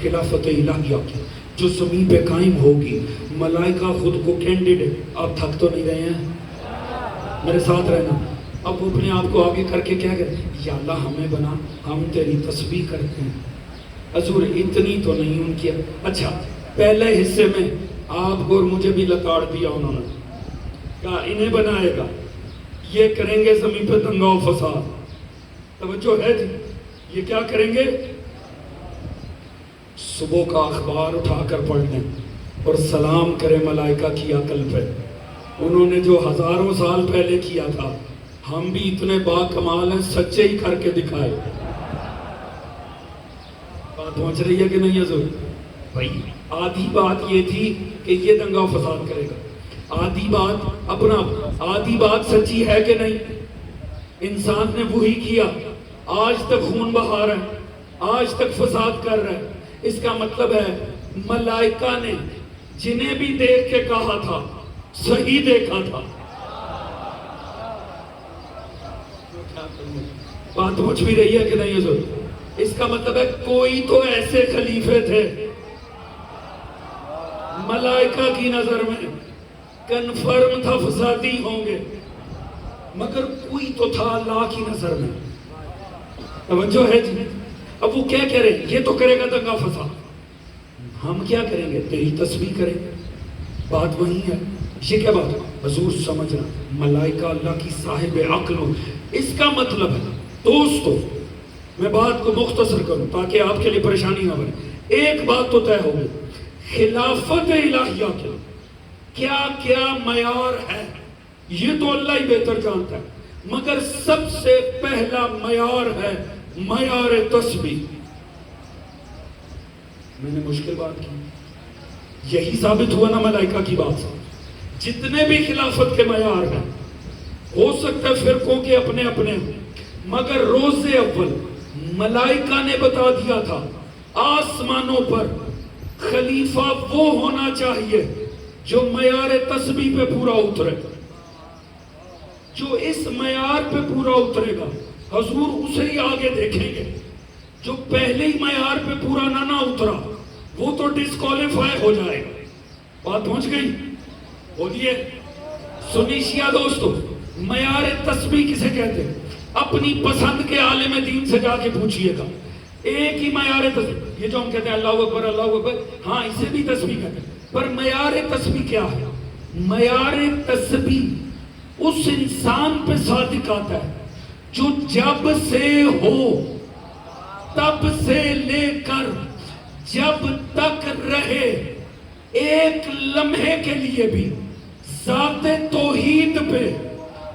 خلافت الہیہ کی جو زمین پہ قائم ہوگی۔ ملائکہ خود کو کینڈیڈیٹ، آپ تھک تو نہیں رہے ہیں؟ میرے ساتھ رہنا۔ اب وہ اپنے آپ کو آگے کر کے کیا کریں؟ یا اللہ ہمیں بنا، ہم تیری تسبیح کرتے ہیں۔ حضور اتنی تو نہیں ان کی۔ اچھا پہلے حصے میں آپ کو اور مجھے بھی لتاڑ دیا انہوں نے، کہا انہیں بنائے گا، یہ کریں گے زمین پہ دنگا و فساد۔ توجہ ہے جی، یہ کیا کریں گے؟ صبح کا اخبار اٹھا کر پڑھ لیں اور سلام کرے ملائکہ کی عقل پہ۔ انہوں نے جو ہزاروں سال پہلے کیا تھا، ہم بھی اتنے با کمال ہیں سچے ہی کر کے دکھائے۔ بات پہنچ رہی ہے کہ نہیں حضور؟ بھائی آدھی بات یہ تھی کہ یہ دنگا و فساد کرے گا، آدھی بات اپنا، آدھی بات سچی ہے کہ نہیں؟ انسان نے وہی کیا، آج تک خون بہا رہا ہے، آج تک فساد کر رہا ہے۔ اس کا مطلب ہے ملائکہ نے جنہیں بھی دیکھ کے کہا تھا صحیح دیکھا تھا۔ بات پہنچ بھی رہی ہے کہ نہیں حضور؟ اس کا مطلب ہے کوئی تو ایسے خلیفے تھے ملائکہ کی نظر میں کنفرم تھا فسادی ہوں گے، مگر کوئی تو تھا اللہ کی نظر میں۔ توجہ ہے جی؟ اب وہ کیا کہہ رہے ہیں؟ یہ تو کرے گا دنگا فساد، ہم کیا کریں گے؟ تیری تسبیح کریں گے۔ بات وہی ہے۔ یہ کیا بات ہے حضور؟ سمجھنا ملائکہ اللہ کی صاحب عقل ہو، اس کا مطلب ہے دوستو، میں بات کو مختصر کروں تاکہ آپ کے لیے پریشانی نہ بنے۔ ایک بات تو طے ہو گئی، خلافت الہیہ کے کیا کیا معیار ہے یہ تو اللہ ہی بہتر جانتا ہے، مگر سب سے پہلا معیار ہے معیار تسبیح۔ میں نے مشکل بات کی، یہی ثابت ہوا نا ملائکہ کی بات سے۔ جتنے بھی خلافت کے معیار ہیں، ہو سکتا ہے فرقوں کے اپنے اپنے ہوں، مگر روز اول ملائکہ نے بتا دیا تھا آسمانوں پر خلیفہ وہ ہونا چاہیے جو معیار تسبیح پہ پورا اترے۔ جو اس معیار پہ پورا اترے گا حضور اسے ہی آگے دیکھیں گے۔ جو پہلے ہی معیار پہ پورا نہ اترا وہ تو ڈسکوالیفائی ہو جائے گا۔ بات پہنچ گئی؟ بولیے سنی شیعہ دوستو، معیار تسبیح کسے کہتے ہیں؟ اپنی پسند کے عالم دین سے جا کے پوچھئے گا. ایک ہی معیار تسبیح, یہ جو ہم کہتے ہیں اللہ اکبر اللہ اکبر, ہاں اسے بھی تسبیح کہتے ہیں, پر معیار تسبیح کیا ہے؟ معیار تسبیح اس انسان پہ صادق آتا ہے جو جب سے ہو تب سے لے کر جب تک رہے ایک لمحے کے لیے بھی ذات توحید پہ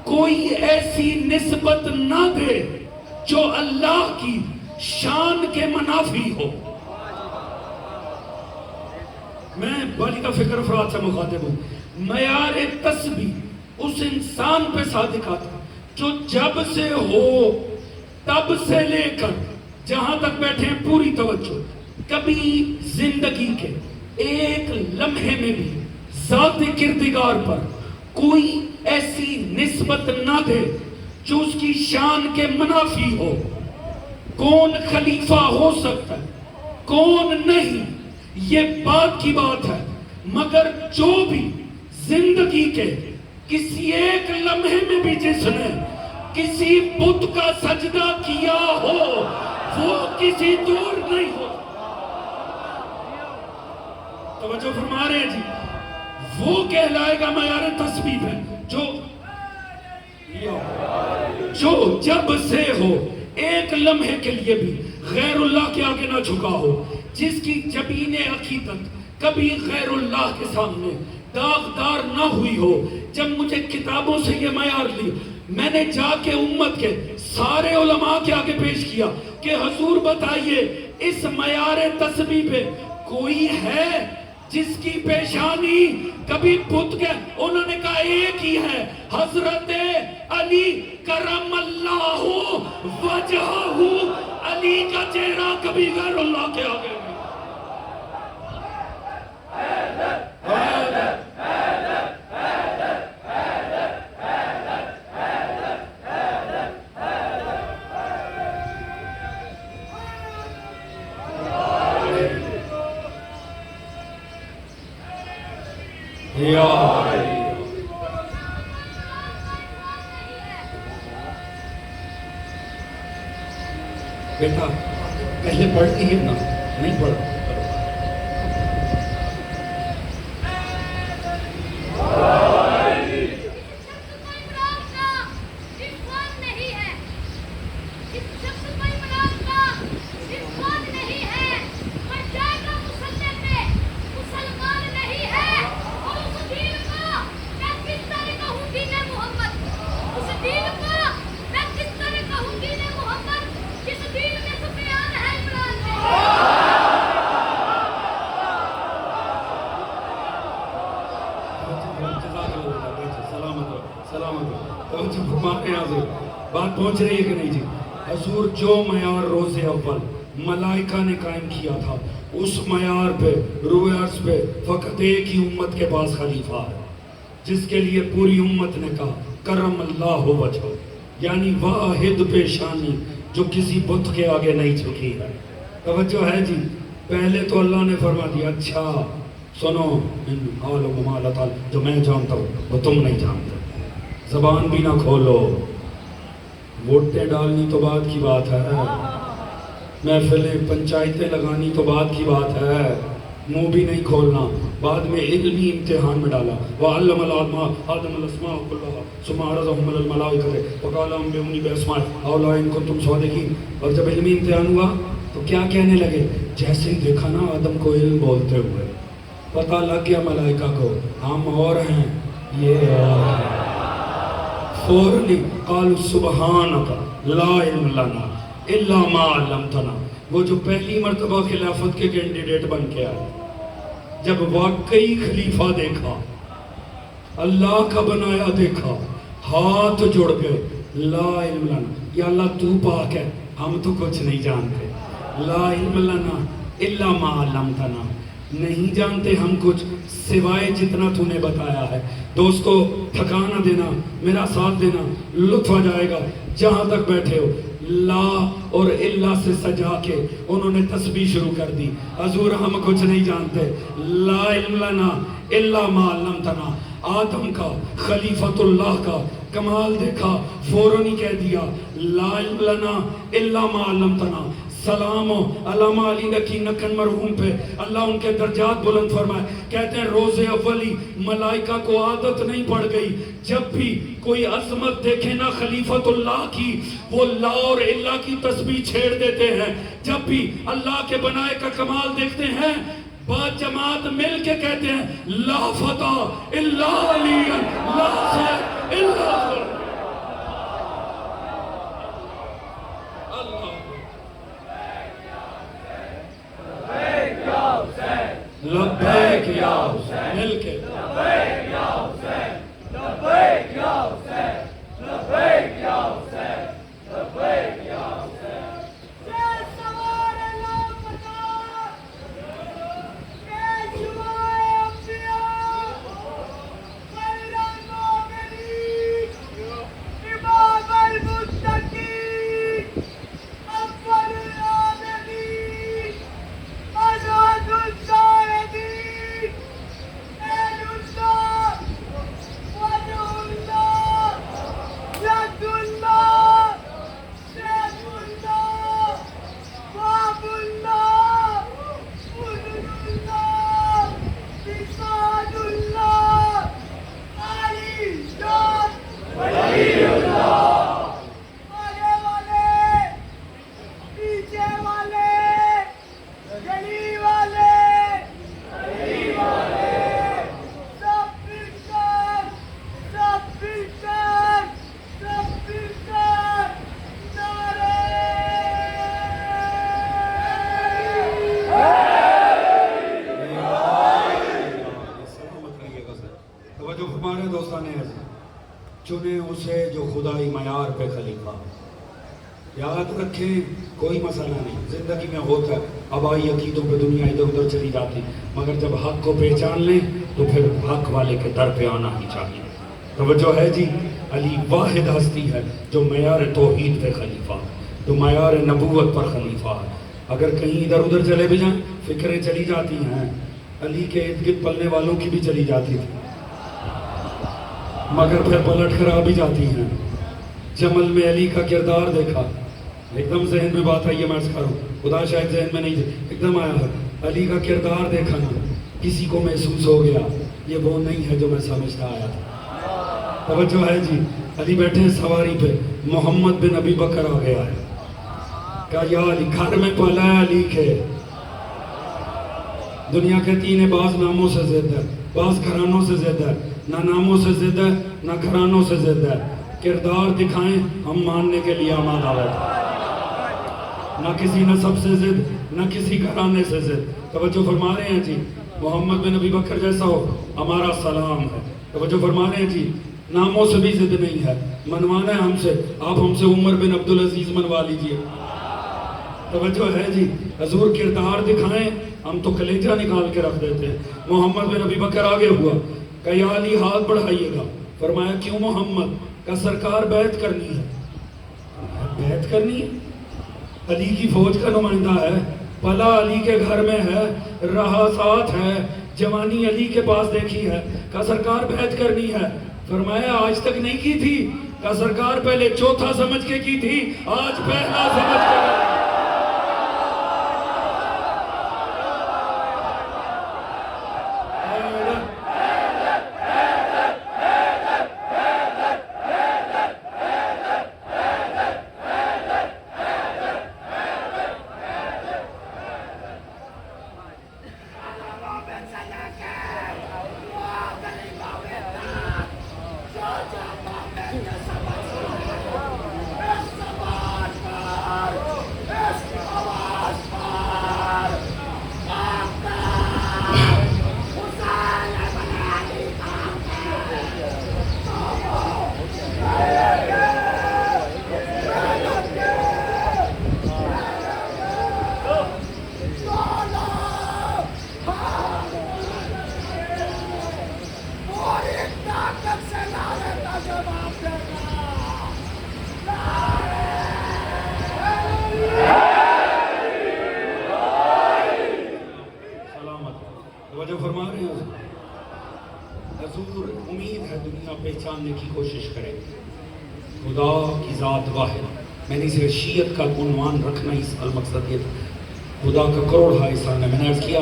کوئی ایسی نسبت نہ دے جو اللہ کی شان کے منافی ہو. میں بالغ فکر افراد سے مخاطب ہوں. معیار تسبیح اس انسان پہ صادق آتا ہے جو جب سے ہو تب سے لے کر جہاں تک بیٹھے ہیں پوری توجہ, کبھی زندگی کے ایک لمحے میں بھی ذات کردگار پر کوئی ایسی نسبت نہ دے جو اس کی شان کے منافی ہو. کون خلیفہ ہو سکتا ہے, کون نہیں, یہ بات کی بات ہے, مگر جو بھی زندگی کے کسی ایک لمحے میں بھی جس نے کسی بت کا سجدہ کیا ہو وہ کسی دور نہیں ہو. توجہ فرما رہے ہیں جی, وہ کہلائے گا معیار تسبیح ہے جو جب سے ہو ایک لمحے کے لیے بھی غیر اللہ کے آگے نہ جھکا ہو, جس کی جبین عقیدت کبھی غیر اللہ کے سامنے داغدار نہ ہوئی ہو. جب مجھے کتابوں سے یہ معیار لی, میں نے جا کے امت کے سارے علماء کے آگے پیش کیا کہ حضور بتائیے اس معیار تسبیح پہ کوئی ہے جس کی پیشانی کبھی بت کے, انہوں نے کہا ایک ہی ہے, حضرت علی کرم اللہ وجہہ. علی کا چہرہ کبھی غیر اللہ کے آگے نہیں. بیٹا پہلے پڑھتی ہے نا, نہیں پڑھ بات پہنچ رہی ہے کہ نہیں جی. حضور جو معیار روز اول ملائکہ نے قائم کیا تھا اس معیار پہ روئے عرض پہ فقط ایک ہی امت کے پاس خلیفہ ہے جس کے لیے پوری امت نے کہا کرم اللہ وجہہ, یعنی واحد پیشانی جو کسی بت کے آگے نہیں جھکی ہے. توجہ ہے جی. پہلے تو اللہ نے فرما دیا اچھا سنو اللہ تعالی جو میں جانتا ہوں وہ تم نہیں جانتے, زبان بھی نہ کھولو, ووٹیں ڈالنی تو بعد کی بات ہے, محفلیں پنچایتیں لگانی تو بعد کی بات ہے, منہ بھی نہیں کھولنا, بعد میں علمی امتحان میں ڈالا. وَعَلَّمَ الْآدَمَ آدَمَ الْأَسْمَاءَ كُلَّهَا ثُمَّ عَرَضَهُمْ عَلَى الْمَلَائِكَةِ وَقَالَ أَنبِئُونِي بِأَسْمَاءِ هَؤُلَاءِ إِن كُنتُمْ صَادِقِينَ. اور جب علمی امتحان ہوا تو کیا کہنے لگے, جیسے ہی دیکھا نا آدم کو علم بولتے ہوئے, پتہ لگ گیا ملائکہ کو ہم اور ہیں یہ اور ہیں. فوراً قالوا سبحانک لا علم لنا الا ما علمتنا. وہ جو پہلی مرتبہ خلافت کے کینڈیڈیٹ بن کے آئے, جب واقعی خلیفہ دیکھا, اللہ کا بنایا دیکھا, ہاتھ جڑ گئے, لا علم لنا, یا اللہ تو پاک ہے ہم تو کچھ نہیں جانتے, لا علم لنا الا ما علمتنا, نہیں جانتے ہم کچھ سوائے جتنا تو نے بتایا ہے. دوستو تھکانا دینا, میرا ساتھ دینا, لطف آ جائے گا. جہاں تک بیٹھے ہو لا اور اللہ سے سجا کے انہوں نے تسبیح شروع کر دی. حضور ہم کچھ نہیں جانتے, لا علم لنا الا ما علمتنا. آدم کا, خلیفۃ اللہ کا کمال دیکھا، فوراً ہی کہہ دیا لا علم لنا الا ما علمتنا، سلام علامہ علی نکی نکن مرحوم پہ، اللہ ان کے درجات بلند فرمائے۔ کہتے ہیں روز اولی ملائکہ کو عادت نہیں پڑ گئی، جب بھی کوئی عظمت دیکھے نا خلیفت اللہ کی، وہ لا اور الا کی تسبیح چھیڑ دیتے ہیں۔ جب بھی اللہ کے بنائے کا کمال دیکھتے ہیں، بعد جماعت مل کے کہتے ہیں لا فتح الا علی، لا خیر الا اللہ۔ لبیک یا حسین، مل کے لبیک یا حسین، لبیک یا حسین، لبیک یا حسین، لبیک یا حسین۔ چنے اسے جو خدائی معیار پہ خلیفہ، یاد رکھیں کوئی مسئلہ نہیں، زندگی میں ہوتا ہے آبائی عقیدوں پہ دنیا ادھر ادھر چلی جاتی، مگر جب حق کو پہچان لیں تو پھر حق والے کے در پہ آنا ہی چاہیے۔ توجہ ہے جی، علی واحد ہستی ہے جو معیار توحید پہ خلیفہ، جو معیار نبوت پر خلیفہ ہے۔ اگر کہیں ادھر ادھر چلے بھی جائیں فکریں چلی جاتی ہیں، علی کے ارد گرد پلنے والوں کی بھی چلی جاتی تھی، مگر پھر پلٹ کر آ بھی جاتی ہیں۔ جمل میں علی کا کردار دیکھا، ایک دم ذہن میں بات آئی ہے، میں کروں خدا شاید ذہن میں نہیں تھی، ایک دم آیا ہے، علی کا کردار دیکھا نا، کسی کو محسوس ہو گیا یہ وہ نہیں ہے جو میں سمجھتا آیا تھا۔ توجہ ہے جی، علی بیٹھے ہیں سواری پہ، محمد بن ابی بکر آ گیا ہے، کہا یا علی، گھر میں پلا ہے علی کے، دنیا کہتی ہے بعض ناموں سے زیادہ ہے، بعض گھرانوں سے زیادہ ہے، نہ ناموں سے زیادہ ہے نہ گھرانوں سے زیادہ ہے، کردار دکھائیں ہم ماننے کے لیے آمادہ ہے، نہ کسی نسب سے زد نہ کسی گھرانے سے زد۔ توجہ فرما رہے ہیں جی، محمد بن ابی بکر جیسا ہو ہمارا سلام ہے۔ توجہ فرما رہے ہیں جی، ناموں سے بھی زد نہیں ہے، منوانا ہے ہم سے، آپ ہم سے عمر بن عبدالعزیز منوا لیجئے۔ توجہ ہے جی، حضور کردار دکھائیں ہم تو کلیجہ نکال کے رکھ دیتے ہیں۔ محمد بن ابی بکر آگے ہوا، کہ یا علی ہاتھ بڑھائیے گا، فرمایا کیوں محمد؟ کہ سرکار بیعت کرنی ہے۔ بیعت کرنی ہے؟ علی کی فوج کا نمائندہ ہے، پلا علی کے گھر میں ہے، رہا ساتھ ہے، جوانی علی کے پاس دیکھی ہے، کہ سرکار بیعت کرنی ہے۔ فرمایا آج تک نہیں کی تھی؟ کہ سرکار پہلے چوتھا سمجھ کے کی تھی، آج پہلا سمجھ کے۔ حضور امید ہے دنیا پہچاننے کی کوشش کرے خدا کی ذات واحد. میں نے صرف شیعت کا عنوان رکھنا اس المقصد یہ تھا. خدا کا کروڑ احسان ہے. میں نے عرض کیا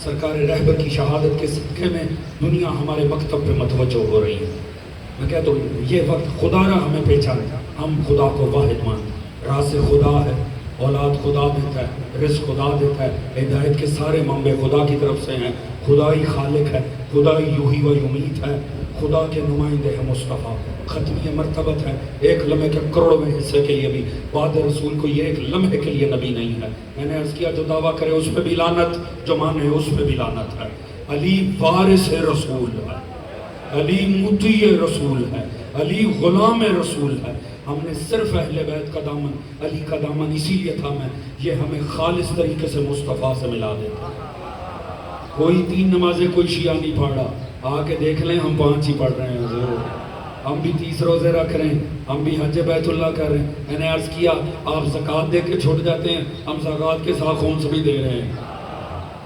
سرکار رہبر کی شہادت کے صدقے میں دنیا ہمارے مکتب پہ متوجہ ہو رہی ہے. میں کہتا ہوں یہ وقت خدا را ہمیں پہچانے. ہم خدا کو واحد مانتے. راز خدا ہے, اولاد خدا دیتا ہے, رزق خدا دیتا ہے, ہدایت کے سارے منبع خدا کی طرف سے ہیں. خدا ہی خالق ہے, خدا ہی یحیی و یمیت ہے, خدا کے نمائندے ہیں مصطفیٰ. ختمی مرتبت ہے. ایک لمحے کے کروڑویں حصے کے لیے بھی بعد رسول کو یہ ایک لمحے کے لیے نبی نہیں ہے. میں نے عرض کیا جو دعویٰ کرے اس پہ بھی لعنت, جو مانے اس پہ بھی لعنت ہے. علی وارث رسول ہے, علی مطیع رسول ہے, علی غلام رسول ہے. ہم نے صرف اہل بیت کا دامن, علی کا دامن اسی لیے تھا میں یہ ہمیں خالص طریقے سے مصطفیٰ سے ملا دیتا. کوئی 3 نمازیں کوئی شیعہ نہیں پڑھا. آ کے دیکھ لیں ہم 5 ہی پڑھ رہے ہیں حضور. ہم بھی 30 روزے رکھ رہے ہیں, ہم بھی حج بیت اللہ کر رہے ہیں. میں نے عرض کیا آپ زکوٰۃ دے کے چھوٹ جاتے ہیں, ہم زکوٰۃ کے ساتھ خونس بھی دے رہے ہیں.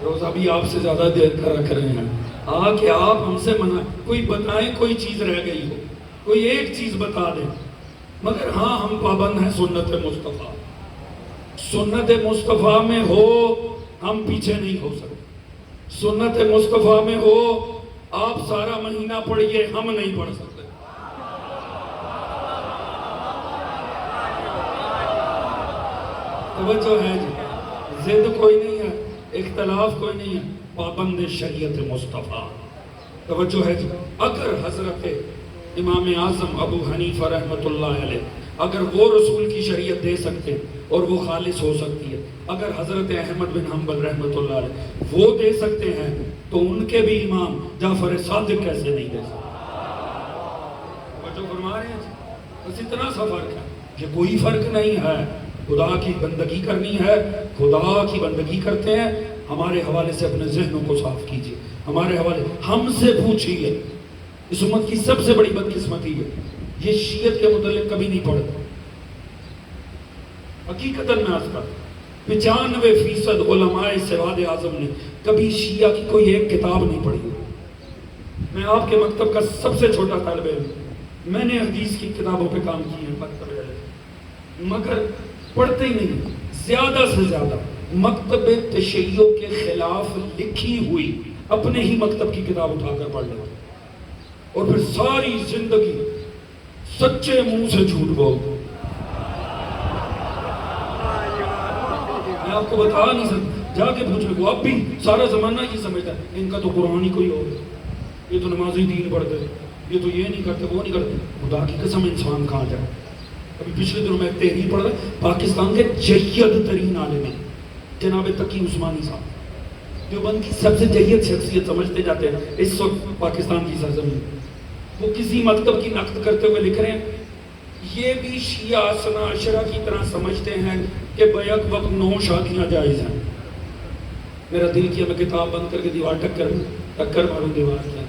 روزہ بھی آپ سے زیادہ دیر کر رکھ رہے ہیں. آ کے آپ ہم سے منائیں, کوئی بتائیں کوئی چیز رہ گئی ہو, کوئی ایک چیز بتا دیں. مگر ہاں ہم پابند ہیں سنت مصطفیٰ. سنت مصطفیٰ میں ہو ہم پیچھے نہیں ہو سکتے. سنت مصطفیٰ میں ہو آپ سارا مہینہ پڑھیے ہم نہیں پڑھ سکتے. توجہ ہے جی, ضد کوئی نہیں ہے, اختلاف کوئی نہیں ہے, پابند شریعت مصطفیٰ. توجہ ہے جی. اگر حضرت امام اعظم ابو حنیفہ رحمۃ اللہ علیہ اگر وہ رسول کی شریعت دے سکتے اور وہ خالص ہو سکتی ہے, اگر حضرت احمد بن حنبل رحمۃ اللہ علیہ وہ دے سکتے ہیں تو ان کے بھی امام جعفر صادق کیسے نہیں دے سکتے. جو فرما رہے ہیں بس اتنا سا فرق ہے, یہ کوئی فرق نہیں ہے. خدا کی بندگی کرنی ہے, خدا کی بندگی کرتے ہیں. ہمارے حوالے سے اپنے ذہنوں کو صاف کیجیے, ہمارے حوالے ہم سے پوچھیے. اس امت کی سب سے بڑی بدقسمتی ہے یہ شیعت کے متعلق کبھی نہیں پڑھتا. حقیقتاً میں آج کل 95% علماء سواد اعظم نے کبھی شیعہ کی کوئی ایک کتاب نہیں پڑھی. میں آپ کے مکتب کا سب سے چھوٹا طالب علم, میں نے حدیث کی کتابوں پہ کام کی ہے مکتب ہے, مگر پڑھتے ہی نہیں. زیادہ سے زیادہ مکتب تشیع کے خلاف لکھی ہوئی اپنے ہی مکتب کی کتاب اٹھا کر پڑھ لیتے اور پھر ساری زندگی سچے منہ سے جھوٹ بولتے. میں آپ کو بتا نہیں سکتا, جا کے پوچھ لو, اب بھی سارا زمانہ یہ سمجھتا ہے ان کا تو قرآن ہی کوئی اور ہے, یہ تو نمازی دین پڑھتے, یہ تو یہ نہیں کرتے وہ نہیں کرتے. خدا کی قسم انسان کہاں جائے. ابھی پچھلے دنوں میں تحریر پڑھ رہا, پاکستان کے جید ترین عالم ہیں جناب تقی عثمانی صاحب, دیوبند کی سب سے جید شخصیت سمجھتے جاتے ہیں اس وقت پاکستان کی سرزمین. وہ کسی مکتب کی نقد کرتے ہوئے لکھ رہے ہیں یہ بھی شیعہ اثنا عشرہ کی طرح سمجھتے ہیں کہ بیک وقت 9 شادیاں جائز ہیں. میرا دل کیا میں کتاب بند کر کے دیوار ٹکر ماروں دیوار کیا.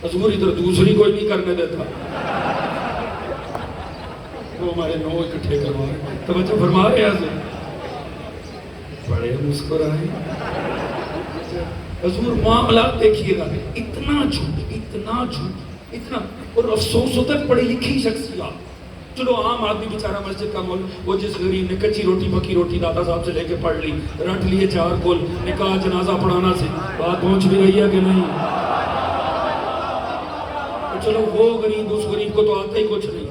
حضور ادھر دوسری کوئی نہیں کرنے دیتا, وہ ہمارے 9 اکٹھے کروا رہے. توجہ فرما رہے ہیں بڑے مسکرائے. حضور معاملات دیکھیے گا, اتنا جھوٹ اتنا جھوٹ اتنا, اور افسوس ہوتا ہے پڑھی لکھی شخصیات. چلو عام آدمی بیچارہ مسجد کا مول, وہ جس غریب نے کچی روٹی پکی روٹی دادا صاحب سے لے کے پڑھ لی, رٹ لیے 4 کول, نکاح جنازہ پڑھانا سے بات پہنچ بھی رہی ہے کہ نہیں. چلو وہ غریب, اس غریب کو تو آتا ہی کچھ نہیں,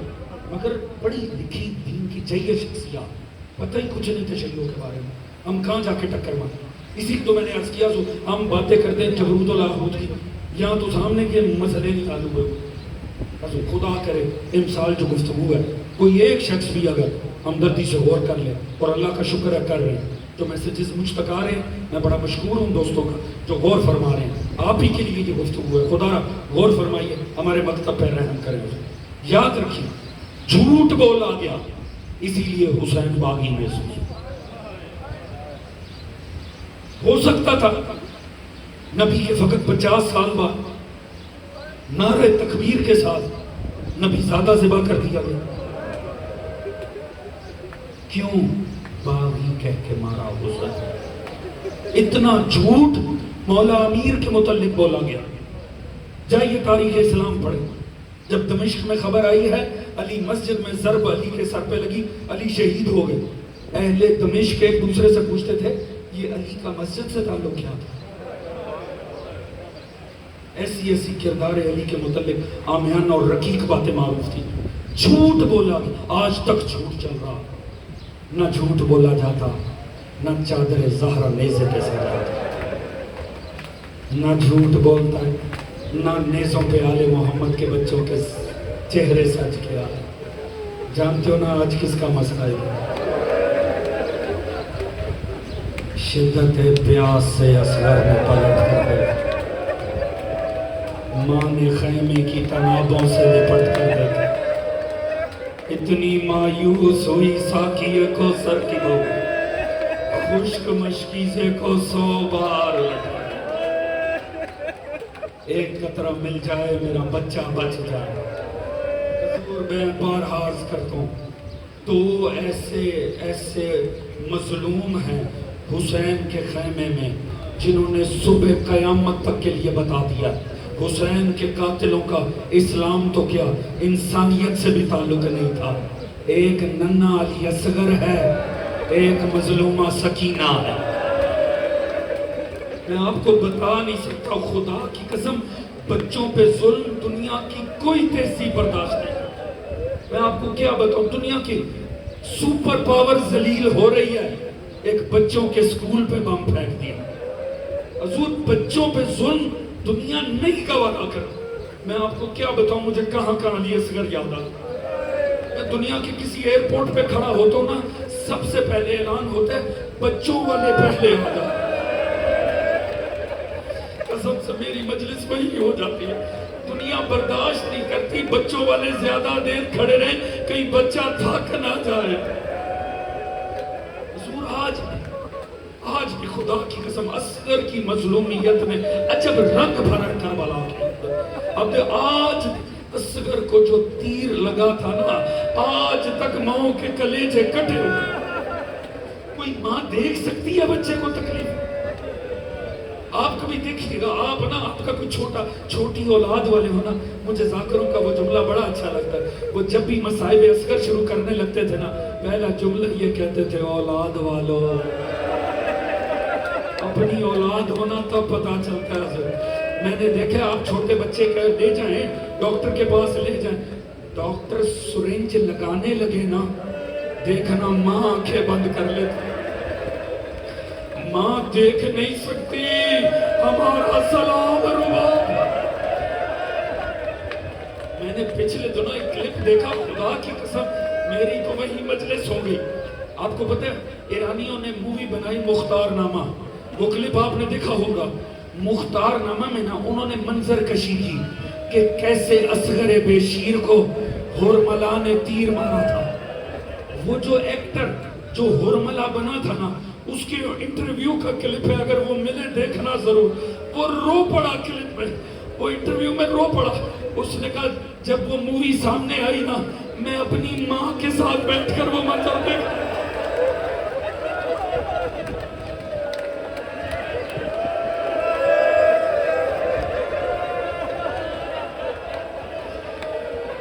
مگر پڑھی لکھی دین کی چاہیے شخصیات, پتہ ہی کچھ نہیں تشیع کے بارے میں. ہم کہاں جا کے ٹکر ماریں. اسی تو میں نے عرض کیا, ہم باتیں کرتے ہیں جبروت و لاہوت کی, یہاں تو سامنے کے مسئلے نہیں چالو ہوئے. خدا کرے امسال جو گفتگو ہے کوئی ایک شخص بھی اگر ہمدردی سے غور کر لے, اور اللہ کا شکر ہے کر رہے ہیں, جو میسیجز مجھ تک آ رہے ہیں میں بڑا مشکور ہوں دوستوں کا جو غور فرما رہے ہیں. آپ ہی کے لیے یہ گفتگو ہے, خدا غور فرمائیے, ہمارے مکتب پہ رحم کریں. یاد رکھیے جھوٹ بولا گیا اسی لیے حسین باغی محسوس ہو سکتا تھا. نبی کے فقط 50 سال بعد نعرہ تکبیر کے ساتھ نبی زیادہ ذبح کر دیا گیا. کیوں؟ باغی کہہ کے مارا حسین. اتنا جھوٹ مولا امیر کے متعلق بولا گیا. جائیے تاریخ اسلام پڑھیں. جب دمشق میں خبر آئی ہے علی مسجد میں ضرب علی کے سر پہ لگی، علی شہید ہو گئے، اہل دمشق ایک دوسرے سے پوچھتے تھے یہ علی کا مسجد سے تعلق کیا تھا؟ ایسی ایسی کردار علی کے متعلق عامیانہ اور رقیق باتیں معروف تھی. جھوٹ بولا، آج تک جھوٹ چل رہا. نہ جھوٹ بولا جاتا، نہ چادر زہرا نیزے پہ سجا جاتا. نہ جھوٹ بولتا ہے، نہ نیزوں پہ آل محمد کے بچوں کے چہرے سج کے آئے. جانتے ہو نا آج کس کا مسئلہ ہے؟ شدت پیاس سے اصغر میں پلٹ کر دے، ماں نے خیمے کی تنابوں سے لپٹ کر دیکھا. اتنی مایوس ہوئی ساقیہ کو سر کی بو، خشک مشکیزے کو 100 بار لٹا. ایک قطرہ مل جائے میرا بچہ بچ جائے. حضور میں بارہا عرض کرتا ہوں تو ایسے مظلوم ہیں حسین کے خیمے میں جنہوں نے صبح قیامت تک کے لیے بتا دیا حسین کے قاتلوں کا اسلام تو کیا انسانیت سے بھی تعلق نہیں تھا. ایک ننھا علی اصغر ہے، ایک مظلومہ سکینہ ہے. میں آپ کو بتا نہیں سکتا، خدا کی قسم بچوں پہ ظلم دنیا کی کوئی تہذیب برداشت نہیں. میں آپ کو کیا بتاؤں، دنیا کی سپر پاور ذلیل ہو رہی ہے، ایک بچوں کے سکول پہ بم پھینک دیا. حضور بچوں پہ ظلم دنیا نہیں گوارا کر. میں آپ کو کیا بتاؤں، مجھے کہاں علی اصغر یاد آتا. میں دنیا کے کسی ایئرپورٹ پہ کھڑا ہوتا ہوں نا، سب سے پہلے اعلان ہوتا ہے بچوں والے پہلے آ جائیں. قسم سے میری مجلس وہی ہو جاتی ہے. دنیا برداشت نہیں کرتی بچوں والے زیادہ دیر کھڑے رہیں، کہیں بچہ تھک نہ جائے. حضور آج بھی خدا کی قسم اصغر کی مظلومیت میں عجب رنگ بھرا کربلا کے اندر. اب آج اصغر کو جو تیر لگا تھا نا، آج تک ماؤں کے کلیجے کٹے ہوئے. کوئی ماں دیکھ سکتی ہے بچے کو تکلیف؟ آپ کبھی دیکھیے گا، آپ کا کوئی چھوٹی اولاد والے ہونا. مجھے ذاکروں کا وہ جملہ بڑا اچھا لگتا ہے. وہ جب بھی مصائب اصغر شروع کرنے لگتے تھے نا، پہلا جملہ یہ کہتے تھے اولاد والو. اپنی اولاد ہونا تب پتا چلتا ہے. میں نے دیکھا آپ چھوٹے بچے کا لے جائیں ڈاکٹر کے پاس لے جائیں، ڈاکٹر سرنج لگانے لگے نا، دیکھنا ماں آنکھیں بند کر لیتی. ماں دیکھ نہیں سکتی ہمارا سلام رباب. میں نے پچھلے دنوں ایک کلپ دیکھا، خدا کی قسم میری تو وہی مجلس ہو گئی. آپ کو پتہ ہے ایرانیوں نے مووی بنائی مختار نامہ، وہ کلپ آپ نے دیکھا ہوگا. مختار نامہ میں نا انہوں نے منظر کشی کی کہ کیسے اصغر بے شیر کو ہرملا نے تیر مارا تھا. وہ جو ایکٹر جو ہرملا بنا تھا نا، اس کے انٹرویو کا کلپ ہے، اگر وہ ملے دیکھنا ضرور. وہ رو پڑا کلپ میں، وہ انٹرویو میں رو پڑا. اس نے کہا جب وہ مووی سامنے آئی نا، میں اپنی ماں کے ساتھ بیٹھ کر وہ منظر دیکھ.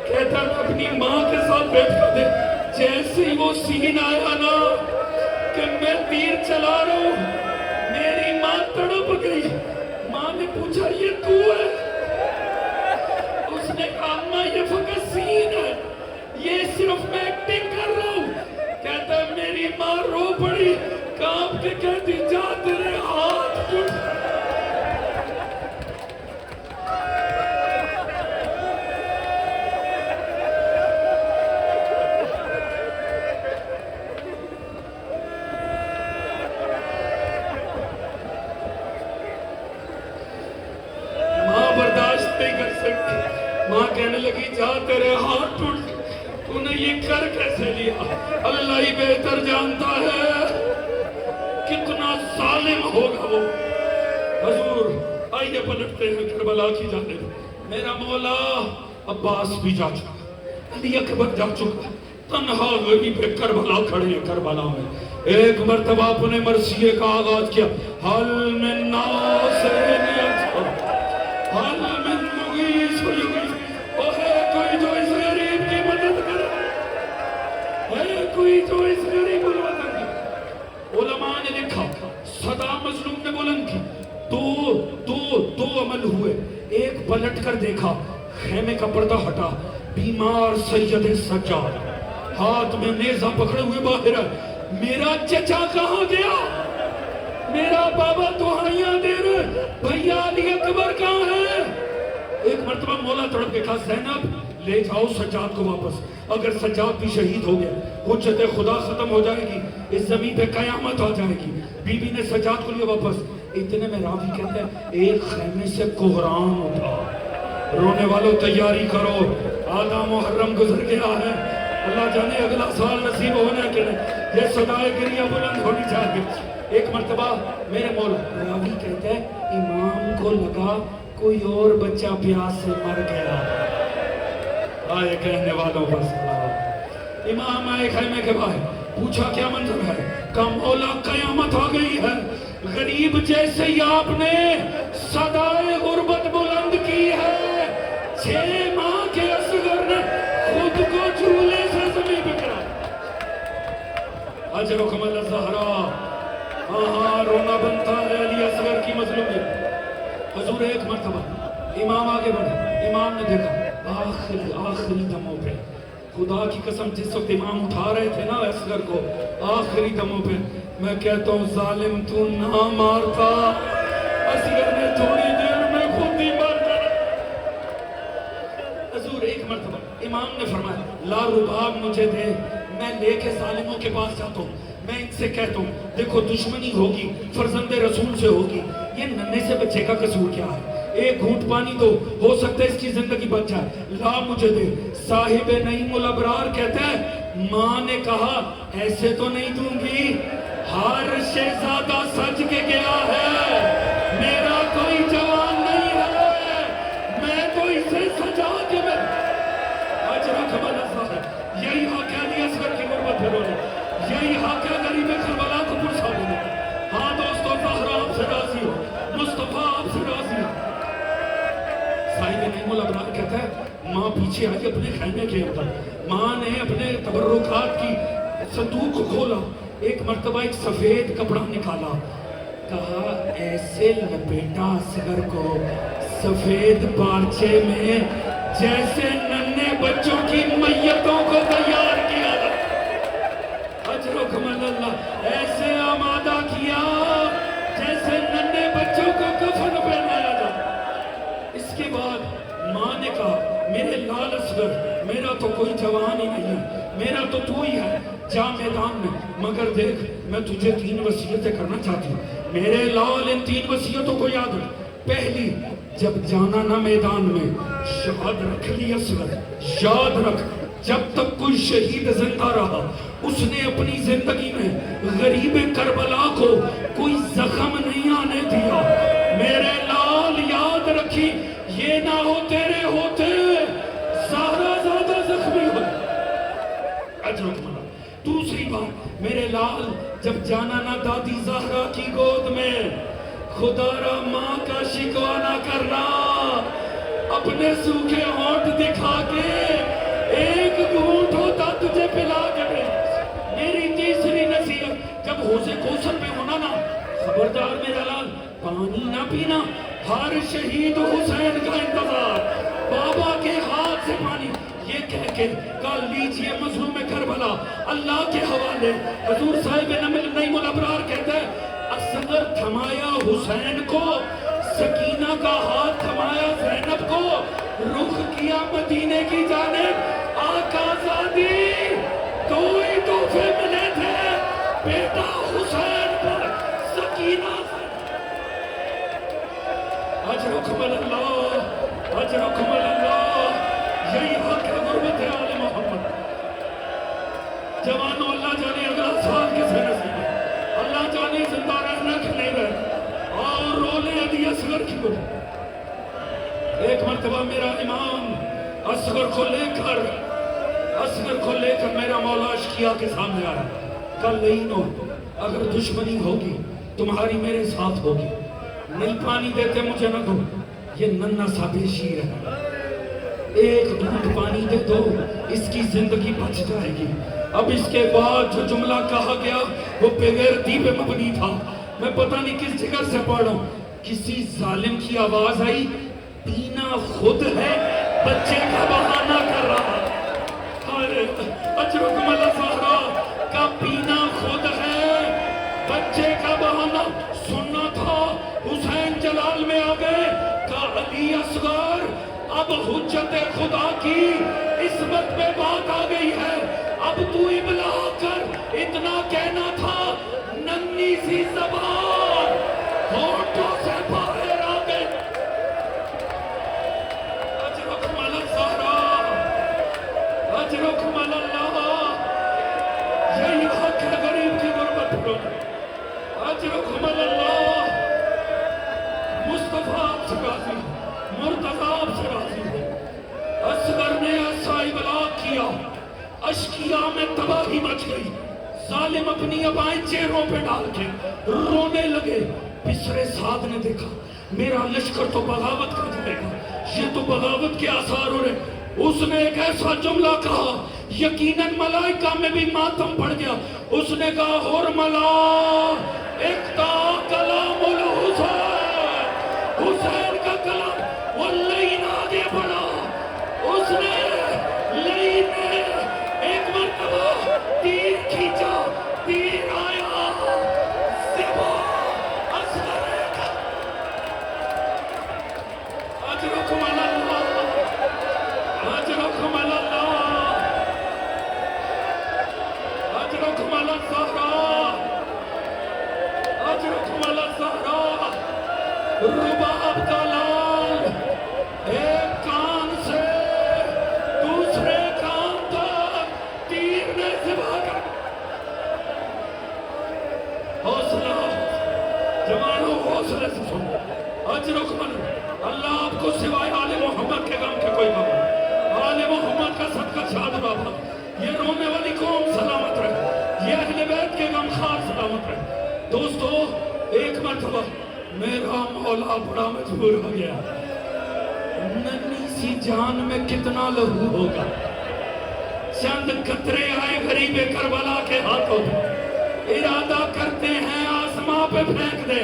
کہتا میں اپنی ماں کے ساتھ بیٹھ کر دیکھ. جیسے ہی وہ سین آیا نا کہ میں تیر چلا رہا ہوں، میری ماں تڑپ گئی. ماں نے پوچھا یہ تو ہے؟ اس نے کہا ماں یہ فقط سین ہے، یہ صرف میں ایکٹنگ کر رہا ہوں. کہتا ہے میری ماں رو پڑی، کانپ کے کہتی جا تیرے ہاتھ ٹوٹ. ماں کہنے لگی جا تیرے ہاتھ ٹوٹ. تو نے یہ کر کیسے لیا؟ اللہ ہی بہتر جانتا ہے کتنا ظالم ہوگا وہ. حضور آئیے پلٹتے ہیں کربلا کی جانب. میرا مولا عباس بھی جا چکا، علی اکبر جا چکا، تنہا غریب کربلا کھڑے ہیں. کربلا میں ایک مرتبہ اپنے مرثیے کا آغاز کیا. حل من ناصر حل من پلٹ کر دیکھا، خیمے کا پردہ ہٹا، بیمار سید سجاد ہاتھ میں نیزہ پکڑے ہوئے باہر ہے۔ میرا چچا کہاں گیا؟ میرا بابا دعائیاں دے رہے، بھیا علی اکبر کہاں ہے؟ ایک مرتبہ مولا تڑپ کے کہا زینب لے جاؤ سجاد کو واپس، اگر سجاد بھی شہید ہو گیا حجت خدا ختم ہو جائے گی، اس زمین پہ قیامت آ جائے گی۔ بی بی نے سجاد کو لیا واپس۔ اتنے میں راوی کہتے ہیں ایک خیمے سے کوہرام اٹھا، رونے والوں تیاری کرو، آدھا محرم گزر گیا ہے، اللہ جانے اگلا سال نصیب ہونے کے لیے یہ صدائے گریہ بلند ہونی چاہیے۔ ایک مرتبہ میرے مولا راوی کہتے ہیں امام کو لگا کوئی اور بچہ پیاس سے مر گیا، آئے کہنے والوں پر سلام۔ امام آئے خیمے کے باہر، پوچھا کیا منظر ہے؟ کہا مولا قیامت آ گئی ہے، غریب جیسے ہی آپ نے صدائے غربت بلند کی ہے، 6 ماہ کے اصغر نے خود کو جھولے سے زمین پہ کرا۔ اجرکم اللہ زہرا، ہاں رونا بنتا ہے علی اصغر کی مظلومیت۔ حضور ایک مرتبہ امام آگے بڑھے، امام نے دیکھا آخری دموں پہ، خدا کی قسم جس وقت امام اٹھا رہے تھے نا اصغر کو آخری دموں پہ، میں کہتا ہوں ظالم تو نہ مارتا، اصغر نے تھوڑی دیر میں خود ہی مار کر۔ حضور ایک مرتبہ امام نے فرمایا لا رباب مجھے دے، میں لے کے ظالموں کے پاس جاتا ہوں، میں ان سے کہتا ہوں دیکھو دشمنی ہوگی فرزند رسول سے ہوگی، یہ ننھے سے بچے کا قصور کیا ہے، ایک گھونٹ پانی دو، ہو سکتا ہے اس کی زندگی بچ جائے، لا مجھے دے۔ صاحب نعیم الابرار کہتا ہے ماں نے کہا ایسے تو نہیں دوں گی، ہر شہزادہ سج کے گیا ہے، میرا کوئی جوان نہیں ہے، میں تو اسے سجا کے میں اجرکم اللہ ہے۔ یہی حق ہے علی اصغر کی غربت پہ رونے، یہی حق ہے غریب کربلا کو پرسا دینے۔ ہاں دوستو زہرا آپ سے راضی ہو، مصطفیٰ آپ سے راضی ہو۔ صاحب نعیم الابرار کہتا ہے ماں پیچھے آئی اپنے خیمے کے اندر، ماں نے اپنے تبرکات کی صندوق کھولا، ایک مرتبہ ایک سفید کپڑا نکالا، کہا ایسے لپیٹا اصغر کو سفید پارچے میں جیسے ننھے بچوں کی میتوں کو تیار کیا، اجرکم اللہ، ایسے آمادہ کیا جیسے ننھے بچوں کو کفن پہنایا جائے۔ اس کے بعد ماں نے کہا میرے لال اصغر میرا تو کوئی جوان ہی نہیں ہے، میرا تو تو ہی ہے، جا میدان میں، مگر دیکھ میں تجھے 3 وصیتیں کرنا چاہتی ہوں، میرے لال ان 3 وصیتوں کو یاد رکھ۔ پہلی، جب جانا نہ میدان میں یاد رکھ لی اصغر، یاد رکھ جب تک کوئی شہید زندہ رہا اس نے اپنی زندگی میں غریب کربلا کو کوئی زخم نہیں آنے دیا، میرے لال یاد رکھی یہ نہ ہو تیرے ہوتے زہرا زیادہ زخمی ہو۔ اجرکم اللہ۔ دوسری بات میرے لال جب جانا نہ دادی زہرا کی گود میں، خدا را ماں کا شکوہ نہ کرنا، اپنے سوکھے ہونٹ دکھا کے ایک گھونٹ ہوتا تجھے پلا کے دے۔ میری تیسری نصیحت جب حوض کوثر پہ ہونا نا، خبردار میرا لال پانی نہ پینا، ہر شہید حسین کا انتظار، بابا کے ہاتھ سے پانی، یہ کہہ کے کہا لیجئے مظلوم کربلا اللہ کے حوالے۔ حضور صاحب نعیم الابرار کہتا ہے اصغر تھمایا حسین کو، سکینہ کا ہاتھ تھمایا زینب کو، رخ کیا مدینے کی جانب، آقا زادی دو ہی تحفے ملے تھے، بیٹا حسین پر سکینہ سے۔ اجرکم اللہ، اجرکم اللہ، یہی حق ہے غربت آل محمد۔ جوانوں اللہ جانے اگلا سال کسے نصیب ہے، اللہ جانے زندہ رہنا کہ نہیں رہنا، اور رولے علی اصغر کی گھر۔ ایک مرتبہ میرا امام اصغر کو لے کر میرا مولا اشکیا کے سامنے آیا، کل نہیں ہو اگر دشمنی ہوگی تمہاری میرے ساتھ ہوگی، نہیں پانی دیتے مجھے نہ دو، یہ ننھا سا بے شیر ہے، ایک گھونٹ پانی دے دو اس کی زندگی بچ جائے گی۔ اب اس کے بعد جو جملہ کہا گیا وہ بغیرتی پہ مبنی تھا، میں پتہ نہیں کس جگہ سے پڑھا ہوں، کسی ظالم کی آواز آئی پینا خود ہے بچے کا بہانہ کر رہا. اجرکم اللہ زہرا کا پینا خود ہے بچے کا بہانہ. سننا تھا حسین جلال میں آ گئے کہ علی اصغر اب حجت خدا کی عصمت میں بات آ گئی ہے. اب تو ابلاغ کر اتنا کہنا تھا ننھی سی زبان ہونٹوں سے باہر آ گئی. اجرکم اللہ زہرا اجرکم اللہ. یہی حق ہے غریب کی غربت پر. اجرکم اللہ. مصطفیٰ آپ سے راضی, مرتضیٰ آپ سے راضی ہو. اصغر نے ایسا ابلاغ کیا, اشکیاء میں تباہی مچ گئی. ظالم اپنی ابائیں چہروں پہ ڈال کے رونے لگے. بسر سعد نے دیکھا میرا لشکر تو بغاوت کر جائے گا, یہ تو بغاوت کے آثار ہو رہے. اس نے ایک ایسا جملہ کہا یقیناً ملائکہ میں بھی ماتم پڑ گیا. اس نے کہا حرملا اقتا کلام الحسین, حسین کا کلام. وہ لین آگے بڑھا, اس نے لین میں ایک مرتبہ تیر کھینچا, تیر آیا زبا اصغر کا. اجرکم اللہ اجرکم اللہ اجرکم اللہ زہرا اجرکم اللہ زہرا. رباب کا لال ایک کان سے دوسرے کان تک تیر نے زبا کر. حوصلہ جوانوں حوصلے سے سن. اجرکم اللہ آپ کو سوائے آل محمد کے غم کے کوئی غم نہیں. آل محمد کا صدقہ شاد بابا. یہ رونے والی قوم سلامت رہے, یہ اہل بیت کے غم خار سلامت رہے. دوستو ایک مرتبہ میرا مولا بڑا مجبور ہو گیا. ننھی سی جان میں کتنا لہو ہوگا. چند قطرے آئے غریب کربلا کے ہاتھوں, ارادہ کرتے ہیں آسماں پہ پھینک دے.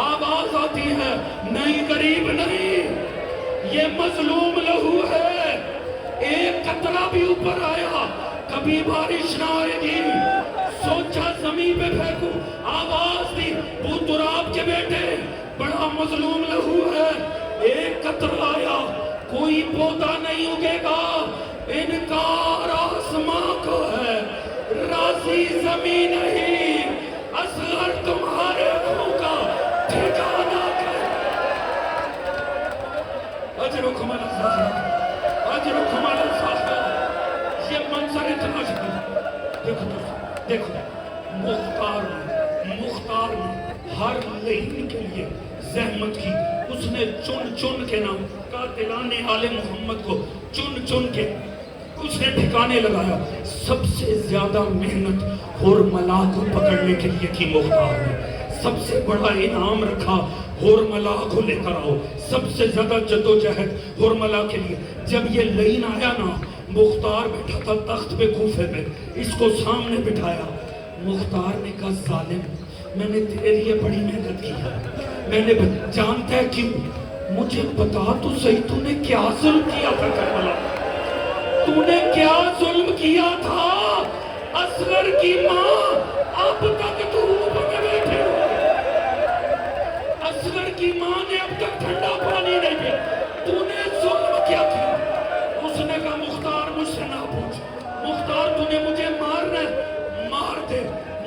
آواز آتی ہے نہیں غریب نہیں, یہ مظلوم لہو ہے. ایک قطرہ بھی اوپر آیا کبھی بارش نہ آئے گی. سوچا زمین پہ پھینکوں, آواز دی بوتراب کے بیٹے بڑا مظلوم لہو ہے. ایک قطرہ آیا کوئی پودا نہیں اگے گا. انکار آسماں کو ہے, راضی زمین نہیں. اصغر تمہارے خون کا ٹھکانہ کر. اجرکم اللہ اجرکم اللہ. یہ منظر اتنا شکل دیکھو مختار نے ہر لہن کے لیے زحمت کی. اس نے چن چن کے نام قاتلان آل محمد کو چن چن کے اس نے ٹھکانے لگایا. سب سے زیادہ محنت حرملا کو پکڑنے کے لیے کی مختار نے. سب سے بڑا انعام رکھا حرملا کو لے کر آؤ. سب سے زیادہ جدوجہد حرملا کے لیے. جب یہ لین آیا نا, مختار بیٹھا تھا تخت پہ کوفے میں, اس کو سامنے بٹھایا. مختار نے کہا ظالم میں نے تیرے لیے بڑی محنت کی ہے, میں نے جانتا ہے کیوں. مجھے بتا تو صحیح تو نے کیا ظلم کیا تھا کربلا, تو نے کیا ظلم کیا تھا. اصغر کی ماں اب تک تو بنے بیٹھے ہو. اصغر کی ماں نے اب تک ٹھنڈا پانی نہیں پیا, تو نے ظلم کیا کیا. اس نے کہا مختار مجھ سے نہ پوچھ, مختار تو نے مجھے مارنا ہے مار دے,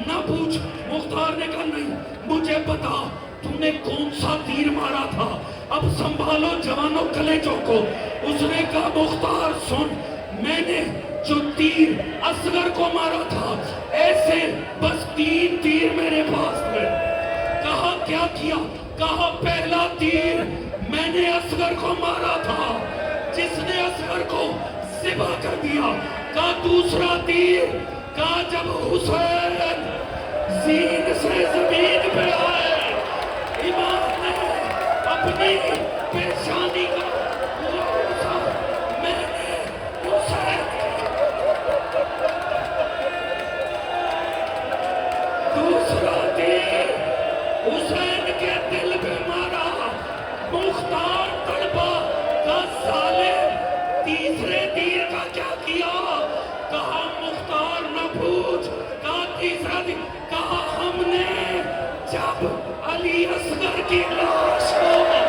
نہ پوچھ. مختار نے کہا نہیں مجھے بتا تو نے کون سا تیر مارا تھا, اب سنبھالو جوانوں کلیجوں کو. اس نے کہا مختار سن, میں نے جو تیر اصغر کو مارا تھا ایسے بس 3 تیر میرے پاس تھے. کہا کیا کیا, کہا پہلا تیر میں نے اصغر کو مارا تھا جس نے اصغر کو ذبح کر دیا. کہا دوسرا تیر, کہا جب حسین زین سے زمین پہ آئے, امام نے اپنی پیشانی کا لوزا میں نے حسین دوسرا تیر حسین کے دل پہ مارا. مختار تڑپا, کہا ظالم تیسرے تیر کا کیا کیا؟ کہا مختار نہ پوچھ، کہا تیسرا تیر، کہا ہم نے جب علی اصغر کی لاش کو